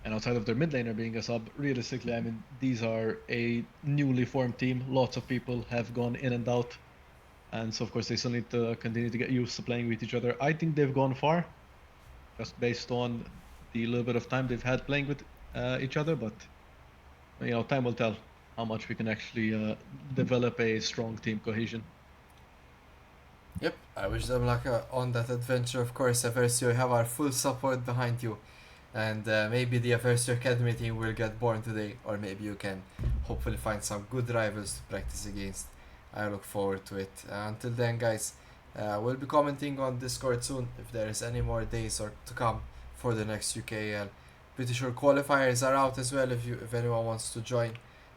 and outside of their mid laner being a sub, realistically, I mean, these are a newly formed team. Lots of people have gone in and out. And so, of course, they still need to continue to get used to playing with each other. I think they've gone far, just based on the little bit of time they've had playing with each other. But, you know, time will tell how much we can actually develop a strong team cohesion. Yep, I wish them luck on that adventure. Of course, Eversio, you have our full support behind you. And maybe the Eversio Academy team will get born today, or maybe you can hopefully find some good rivals to practice against. I look forward to it. Until then, guys, we'll be commenting on Discord soon if there is any more days or to come for the next UKL. Pretty sure qualifiers are out as well if anyone wants to join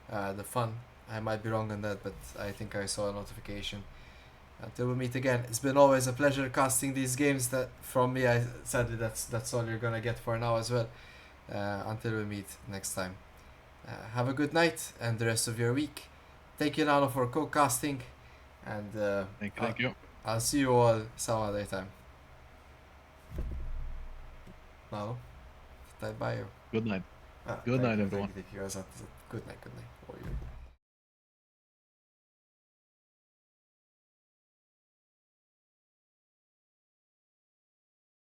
the fun. I might be wrong on that, but I think I saw a notification. Until we meet again, it's been always a pleasure casting these games. That from me, sadly that's all you're gonna get for now as well. Until we meet next time. Have a good night and the rest of your week. Thank you, Nano, for co-casting, and Thank you. I'll see you all some other time. Nano, bye. Good night. Ah, Good night, thank everyone. you. Good night. Good night.